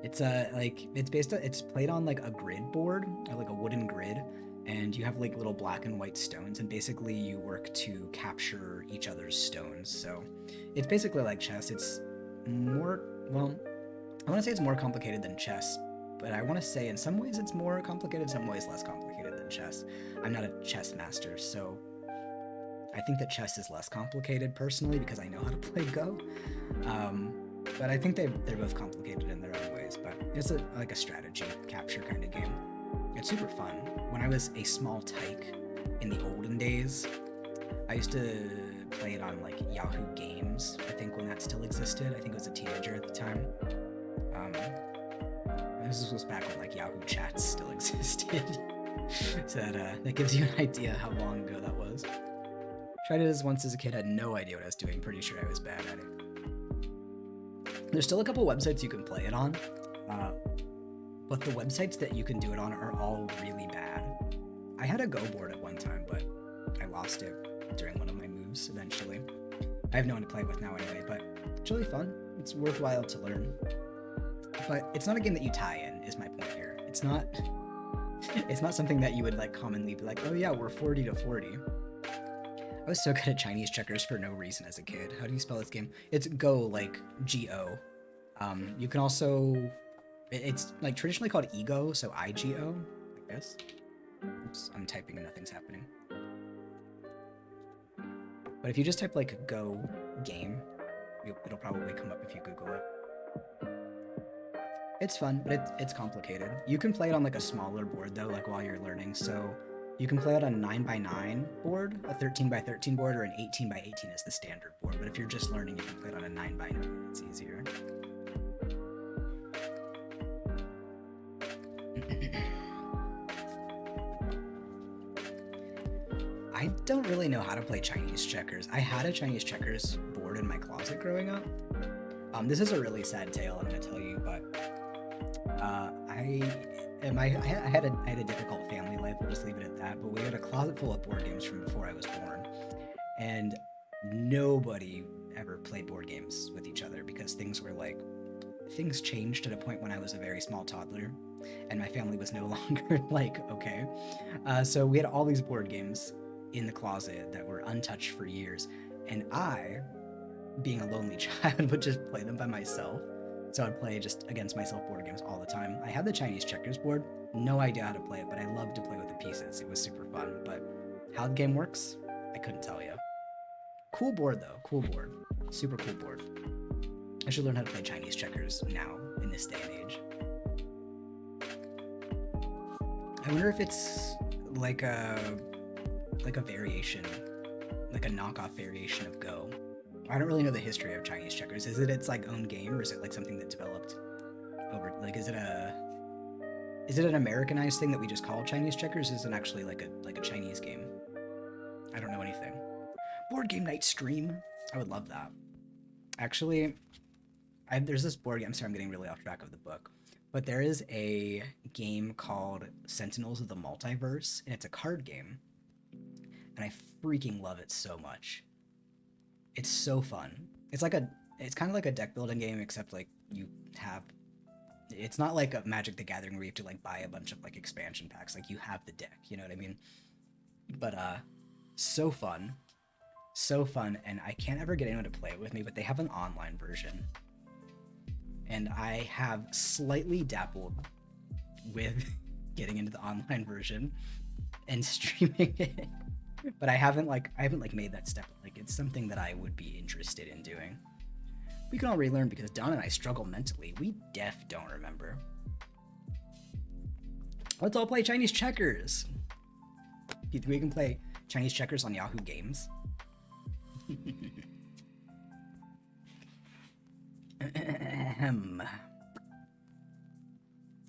It's like it's played on like a grid board or like a wooden grid, and you have like little black and white stones, and basically you work to capture each other's stones. So it's basically like chess. It's more, well, I want to say it's more complicated than chess, but I want to say in some ways it's more complicated, some ways less complicated than chess. I'm not a chess master, so I think that chess is less complicated personally because I know how to play Go. But I think they're both complicated in their own ways. But it's like a strategy capture kind of game. It's super fun. When I was a small tyke in the olden days, I used to play it on like Yahoo Games. I think when that still existed. I think I was a teenager at the time. This was back when like Yahoo Chats still existed. So that gives you an idea how long ago that was. Tried it once as a kid, had no idea what I was doing. Pretty sure I was bad at it. There's still a couple websites you can play it on, but the websites that you can do it on are all really bad. I had a Go board at one time, but I lost it during one of my moves eventually. I have no one to play with now anyway, but it's really fun. It's worthwhile to learn. But it's not a game that you tie in, is my point here. It's not something that you would like commonly be like, oh yeah, we're 40 to 40. I was so good at Chinese checkers for no reason as a kid. How do you spell this game? It's Go, like G-O. You can also... It's like traditionally called Ego, so I-G-O, like this. Oops, I'm typing and nothing's happening. But if you just type like Go game, it'll probably come up if you Google it. It's fun, but it's complicated. You can play it on like a smaller board though, like while you're learning, so... You can play it on a 9x9 board, a 13x13 board, or an 18x18 is the standard board. But if you're just learning, you can play it on a 9x9. It's easier. I don't really know how to play Chinese checkers. I had a Chinese checkers board in my closet growing up. This is a really sad tale, I'm going to tell you, but I had a difficult family life. We'll just leave it at that. But we had a closet full of board games from before I was born, and nobody ever played board games with each other because things changed at a point when I was a very small toddler, and my family was no longer like okay. So we had all these board games in the closet that were untouched for years, and I, being a lonely child, would just play them by myself. So I'd play just against myself board games all the time. I had the Chinese checkers board, no idea how to play it, but I loved to play with the pieces. It was super fun, but how the game works, I couldn't tell you. Cool board though, cool board. Super cool board. I should learn how to play Chinese checkers now, in this day and age. I wonder if it's like a variation, like a knockoff variation of Go. I don't really know the history of Chinese checkers. Is it its like own game, or is it like something that developed over? Like, is it an Americanized thing that we just call Chinese checkers? Is it actually like a Chinese game? I don't know anything. Board game night stream. I would love that. Actually, there's this board game. I'm sorry, I'm getting really off track of the book, but there is a game called Sentinels of the Multiverse, and it's a card game, and I freaking love it so much. It's so fun. It's kind of like a deck building game, except like it's not like a Magic the Gathering where you have to like buy a bunch of like expansion packs. Like you have the deck, you know what I mean? But so fun, and I can't ever get anyone to play it with me, but they have an online version, and I have slightly dabbled with getting into the online version and streaming it. But I haven't made that step. Like, it's something that I would be interested in doing. We can all relearn because Don and I struggle mentally. We don't remember. Let's all play Chinese checkers. Do you think we can play Chinese checkers on Yahoo Games?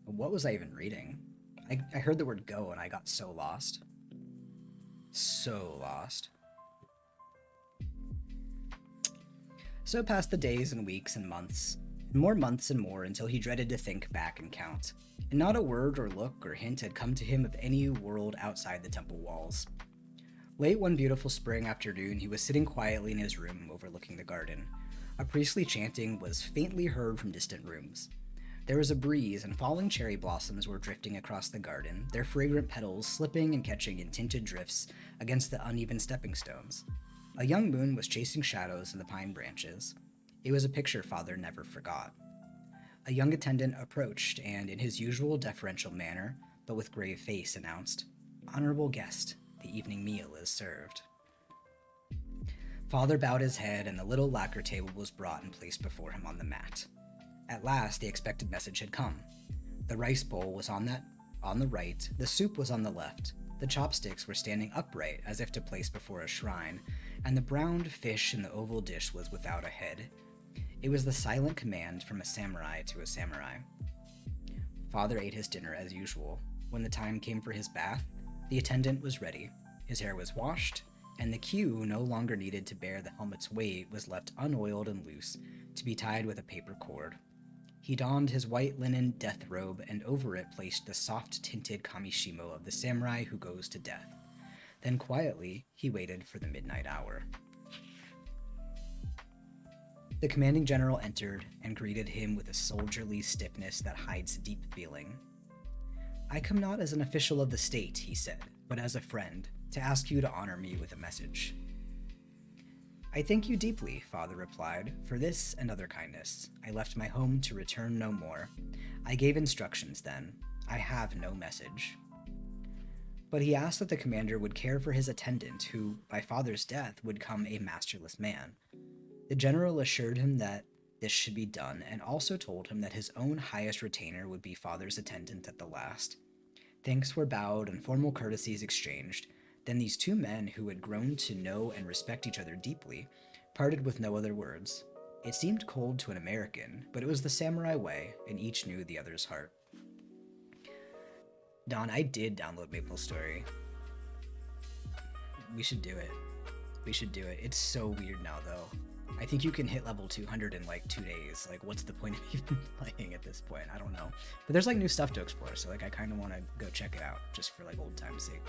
What was I even reading? I heard the word go and I got so lost. So lost. So passed the days and weeks and months, And more months and more until he dreaded to think back and count. And not a word or look or hint had come to him of any world outside the temple walls. Late one beautiful spring afternoon, he was sitting quietly in his room overlooking the garden. A priestly chanting was faintly heard from distant rooms. There was a breeze, and falling cherry blossoms were drifting across the garden, their fragrant petals slipping and catching in tinted drifts against the uneven stepping stones. A young moon was chasing shadows in the pine branches. It was a picture Father never forgot. A young attendant approached and, in his usual deferential manner, but with grave face, announced, "Honorable guest, the evening meal is served." Father bowed his head, and the little lacquer table was brought and placed before him on the mat. At last, the expected message had come. The rice bowl was on the right, the soup was on the left, the chopsticks were standing upright as if to place before a shrine, and the browned fish in the oval dish was without a head. It was the silent command from a samurai to a samurai. Father ate his dinner as usual. When the time came for his bath, the attendant was ready. His hair was washed, and the queue no longer needed to bear the helmet's weight was left unoiled and loose, to be tied with a paper cord. He donned his white linen death robe, and over it placed the soft-tinted kamishimo of the samurai who goes to death. Then quietly, he waited for the midnight hour. The commanding general entered and greeted him with a soldierly stiffness that hides deep feeling. "I come not as an official of the state," he said, "but as a friend, to ask you to honor me with a message." "I thank you deeply," Father replied, "for this and other kindness. I left my home to return no more. I gave instructions then. I have no message." But he asked that the commander would care for his attendant, who, by Father's death, would come a masterless man. The general assured him that this should be done, and also told him that his own highest retainer would be Father's attendant at the last. Thanks were bowed and formal courtesies exchanged. Then these two men, who had grown to know and respect each other deeply, parted with no other words. It seemed cold to an American, but it was the samurai way, and each knew the other's heart. Don, I did download MapleStory. We should do it. It's so weird now, though. I think you can hit level 200 in like 2 days. Like, what's the point of even playing at this point? I don't know. But there's like new stuff to explore, so like I kind of want to go check it out just for like old time's sake.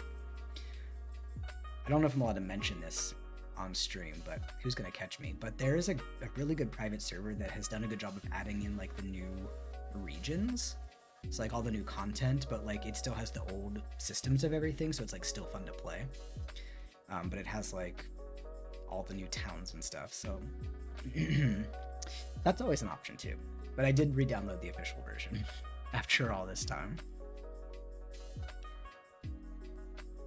I don't know if I'm allowed to mention this on stream, but who's gonna catch me? But there is a really good private server that has done a good job of adding in like the new regions. It's like all the new content, but like it still has the old systems of everything, so it's like still fun to play. But it has like all the new towns and stuff, so that's always an option too. But I did re-download the official version after all this time.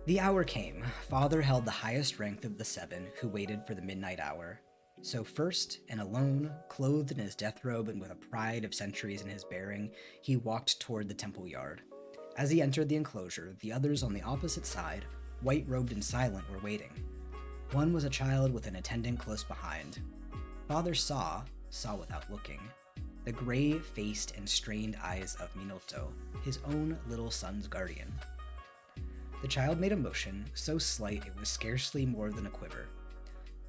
The hour came. Father held the highest rank of the seven who waited for the midnight hour. So first, and alone, clothed in his death robe and with a pride of centuries in his bearing, he walked toward the temple yard. As he entered the enclosure, the others on the opposite side, white-robed and silent, were waiting. One was a child with an attendant close behind. Father saw without looking, the gray-faced and strained eyes of Minato, his own little son's guardian. The child made a motion, so slight it was scarcely more than a quiver.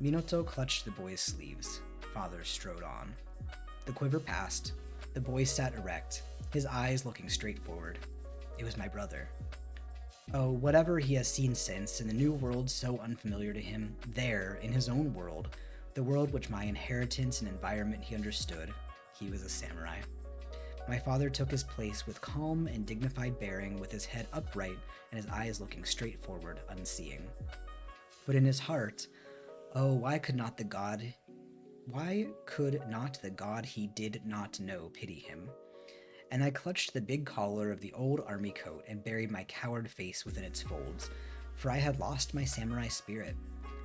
Minato clutched the boy's sleeves. Father strode on. The quiver passed. The boy sat erect, his eyes looking straight forward. It was my brother. Oh, whatever he has seen since, in the new world so unfamiliar to him, there, in his own world, the world which my inheritance and environment he understood, he was a samurai. My father took his place with calm and dignified bearing, with his head upright and his eyes looking straight forward, unseeing. But in his heart, oh, why could not the god he did not know pity him? And I clutched the big collar of the old army coat and buried my coward face within its folds, for I had lost my samurai spirit.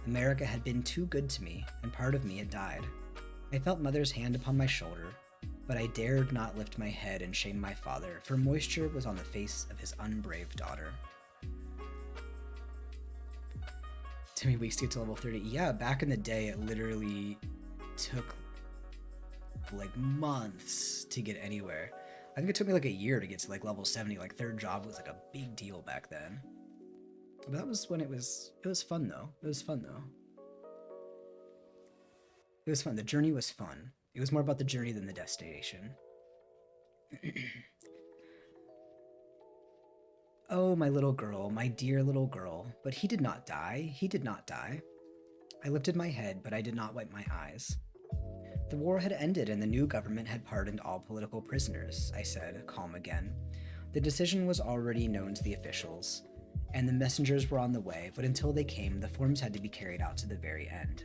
America had been too good to me, and part of me had died. I felt Mother's hand upon my shoulder, but I dared not lift my head and shame my father, for moisture was on the face of his unbrave daughter. Too many weeks to get to level 30. Yeah, back in the day, it literally took like months to get anywhere. I think it took me like a year to get to like level 70. Like third job was like a big deal back then. But that was when it was fun though. It was fun. The journey was fun. It was more about the journey than the destination. Oh, my little girl, my dear little girl. But he did not die. He did not die. I lifted my head, but I did not wipe my eyes. The war had ended and the new government had pardoned all political prisoners, I said, calm again. The decision was already known to the officials, and the messengers were on the way, but until they came, the forms had to be carried out to the very end.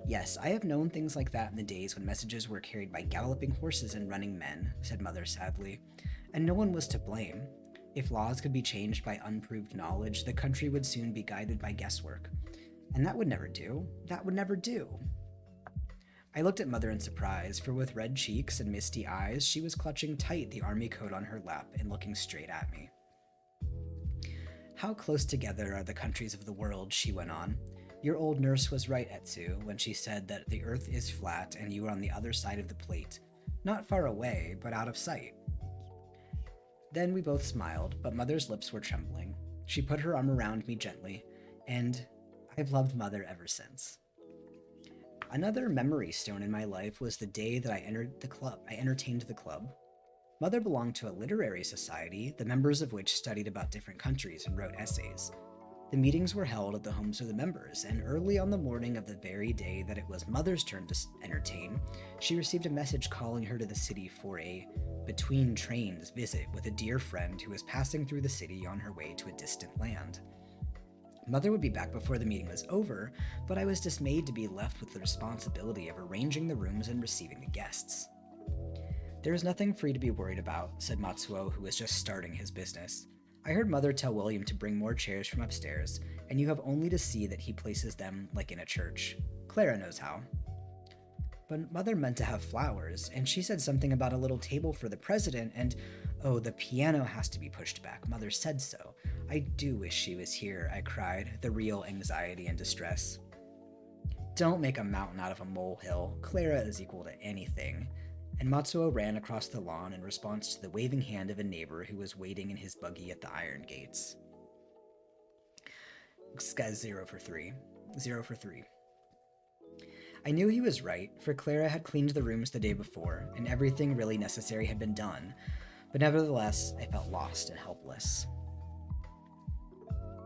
Yes, I have known things like that in the days when messages were carried by galloping horses and running men, said Mother sadly, and no one was to blame. If laws could be changed by unproved knowledge, the country would soon be guided by guesswork. And that would never do. That would never do. I looked at Mother in surprise, for with red cheeks and misty eyes, she was clutching tight the army coat on her lap and looking straight at me. How close together are the countries of the world, she went on. Your old nurse was right, Etsu, when she said that the earth is flat and you are on the other side of the plate. Not far away, but out of sight. Then we both smiled, but Mother's lips were trembling. She put her arm around me gently, and I've loved Mother ever since. Another memory stone in my life was the day that I entertained the club. Mother belonged to a literary society, the members of which studied about different countries and wrote essays. The meetings were held at the homes of the members, and early on the morning of the very day that it was Mother's turn to entertain, she received a message calling her to the city for a between-trains visit with a dear friend who was passing through the city on her way to a distant land. Mother would be back before the meeting was over, but I was dismayed to be left with the responsibility of arranging the rooms and receiving the guests. There is nothing for you to be worried about, said Matsuo, who was just starting his business. I heard Mother tell William to bring more chairs from upstairs, and you have only to see that he places them like in a church. Clara knows how. But Mother meant to have flowers, and she said something about a little table for the president, and oh, the piano has to be pushed back. Mother said so. I do wish she was here, I cried, the real anxiety and distress. Don't make a mountain out of a molehill. Clara is equal to anything. And Matsuo ran across the lawn in response to the waving hand of a neighbor who was waiting in his buggy at the iron gates. This guy's 0 for 3. 0 for 3. I knew he was right, for Clara had cleaned the rooms the day before, and everything really necessary had been done, but nevertheless, I felt lost and helpless.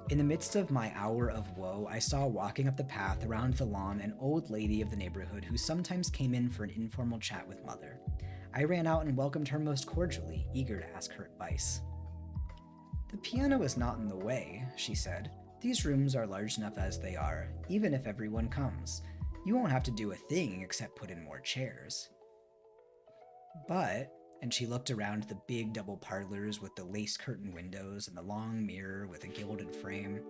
In the midst of my hour of woe, I saw walking up the path around the lawn an old lady of the neighborhood who sometimes came in for an informal chat with Mother. I ran out and welcomed her most cordially, eager to ask her advice. The piano is not in the way, she said. These rooms are large enough as they are, even if everyone comes. You won't have to do a thing except put in more chairs. But, and she looked around the big double parlors with the lace curtain windows and the long mirror with a gilded frame,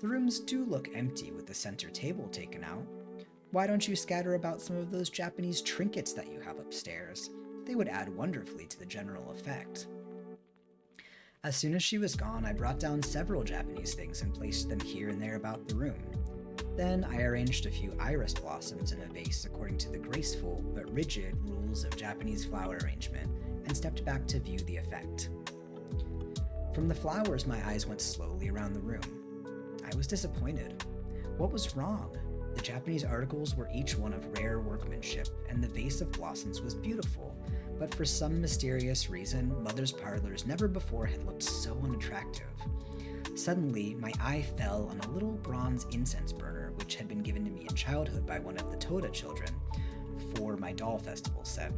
the rooms do look empty with the center table taken out. Why don't you scatter about some of those Japanese trinkets that you have upstairs? They would add wonderfully to the general effect. As soon as she was gone, I brought down several Japanese things and placed them here and there about the room. Then I arranged a few iris blossoms in a vase according to the graceful but rigid rules of Japanese flower arrangement, and stepped back to view the effect. From the flowers, my eyes went slowly around the room. I was disappointed. What was wrong? The Japanese articles were each one of rare workmanship, and the vase of blossoms was beautiful, but for some mysterious reason, Mother's parlors never before had looked so unattractive. Suddenly, my eye fell on a little bronze incense burner which had been given to me in childhood by one of the Toda children for my doll festival set.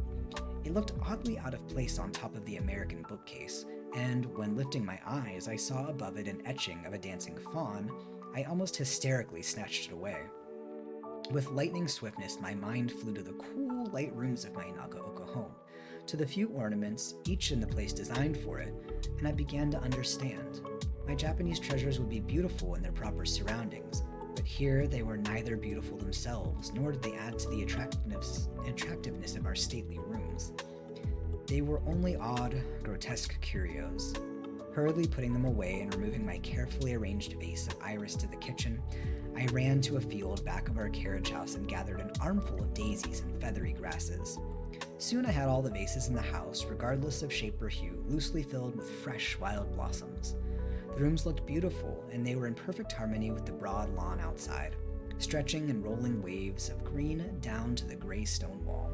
It looked oddly out of place on top of the American bookcase, and when lifting my eyes, I saw above it an etching of a dancing fawn. I almost hysterically snatched it away. With lightning swiftness, my mind flew to the cool, light rooms of my Nagaoka home, to the few ornaments, each in the place designed for it, and I began to understand. My Japanese treasures would be beautiful in their proper surroundings, but here they were neither beautiful themselves, nor did they add to the attractiveness of our stately rooms. They were only odd, grotesque curios. Hurriedly putting them away and removing my carefully arranged vase of iris to the kitchen, I ran to a field back of our carriage house and gathered an armful of daisies and feathery grasses. Soon I had all the vases in the house, regardless of shape or hue, loosely filled with fresh wild blossoms. The rooms looked beautiful, and they were in perfect harmony with the broad lawn outside. stretching in rolling waves of green down to the gray stone wall.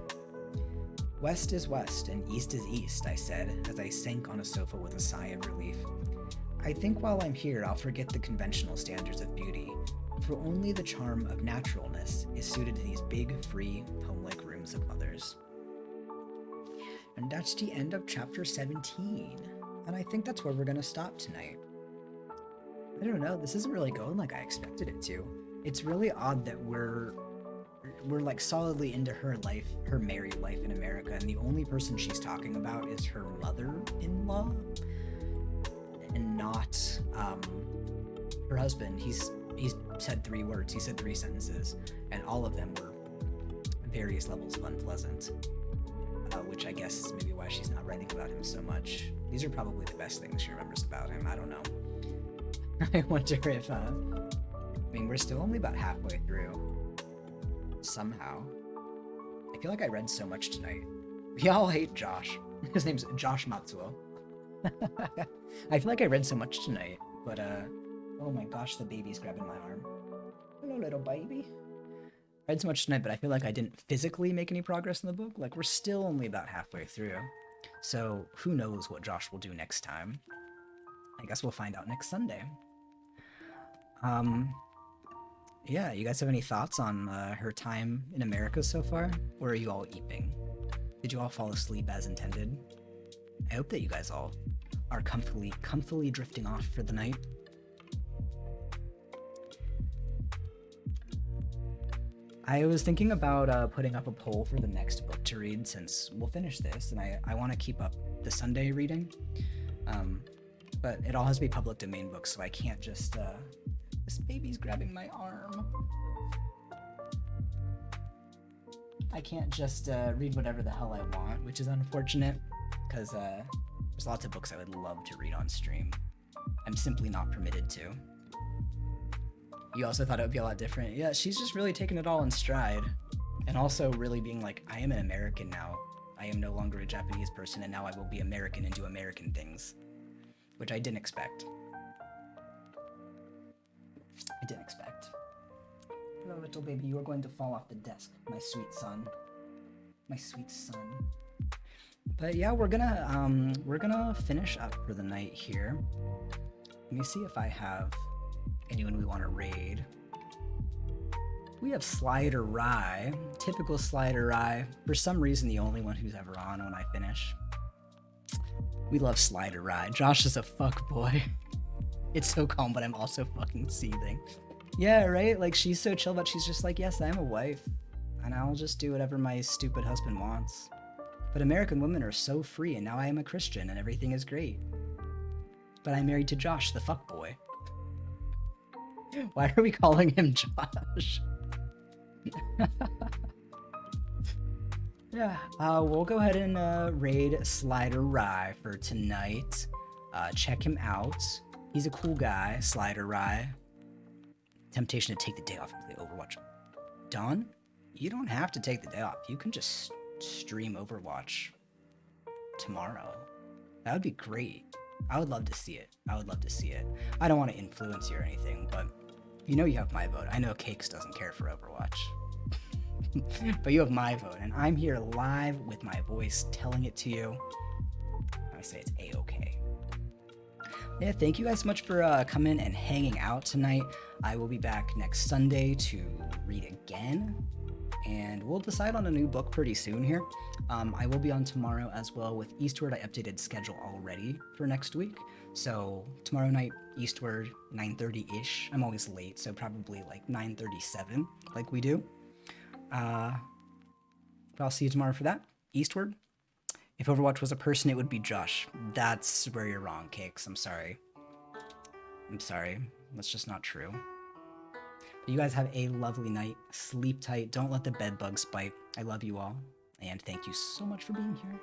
West is west and east is east, I said, as I sank on a sofa with a sigh of relief. I think while I'm here, I'll forget the conventional standards of beauty, for only the charm of naturalness is suited to these big, free, home-like rooms of mothers. And that's the end of chapter 17, and I think that's where we're gonna stop tonight. I don't know, this isn't really going like I expected it to. It's really odd that we're like solidly into her life, her married life in America, and the only person she's talking about is her mother-in-law, and not her husband. He's said 3 words, he said 3 sentences, and all of them were various levels of unpleasant, which I guess is maybe why she's not writing about him so much. These are probably the best things she remembers about him, I don't know. I wonder if, I mean, we're still only about halfway through. Somehow. I feel like I read so much tonight. We all hate Josh. His name's Josh Matsuo. I feel like I read so much tonight, but oh my gosh, the baby's grabbing my arm. Hello, little baby. I read so much tonight, but I feel like I didn't physically make any progress in the book. Like, we're still only about halfway through. So, who knows what Josh will do next time. I guess we'll find out next Sunday. Yeah, you guys have any thoughts on her time in America so far? Or are you all eeping? Did you all fall asleep as intended? I hope that you guys all are comfily drifting off for the night. I was thinking about putting up a poll for the next book to read, since we'll finish this, and I want to keep up the Sunday reading. But it all has to be public domain books, so I can't just... This baby's grabbing my arm. I can't just read whatever the hell I want, which is unfortunate, because there's lots of books I would love to read on stream. I'm simply not permitted to. You also thought it would be a lot different. Yeah, she's just really taking it all in stride. And also really being like, I am an American now. I am no longer a Japanese person, and now I will be American and do American things. Which I didn't expect. I didn't expect. Hello, little baby, you are going to fall off the desk, my sweet son. My sweet son. But yeah, we're gonna finish up for the night here. Let me see if I have anyone we want to raid. We have Slider Rye, typical Slider Rye. For some reason, the only one who's ever on when I finish. We love Slider Rye. Josh is a fuckboy. It's so calm, but I'm also fucking seething. Yeah, right? Like, she's so chill, but she's just like, yes, I'm a wife, and I'll just do whatever my stupid husband wants. But American women are so free, and now I am a Christian, and everything is great. But I'm married to Josh, the fuckboy. Why are we calling him Josh? Yeah, we'll go ahead and raid Slider Rye for tonight. Check him out. He's a cool guy, Slider Rye. Temptation to take the day off and play Overwatch. Dawn, you don't have to take the day off. You can just stream Overwatch tomorrow. That would be great. I would love to see it. I would love to see it. I don't want to influence you or anything, but you know you have my vote. I know Cakes doesn't care for Overwatch. But you have my vote, and I'm here live with my voice telling it to you. I say it's A-okay. Yeah, thank you guys so much for coming and hanging out tonight. I will be back next Sunday to read again, and we'll decide on a new book pretty soon here. I will be on tomorrow as well with Eastward. I updated schedule already for next week. So tomorrow night, Eastward, 9:30-ish. I'm always late, so probably like 9:37, like we do. But I'll see you tomorrow for that. Eastward. If Overwatch was a person, it would be Josh. That's where you're wrong, Cakes. I'm sorry. I'm sorry. That's just not true. But you guys have a lovely night. Sleep tight. Don't let the bed bugs bite. I love you all. And thank you so much for being here.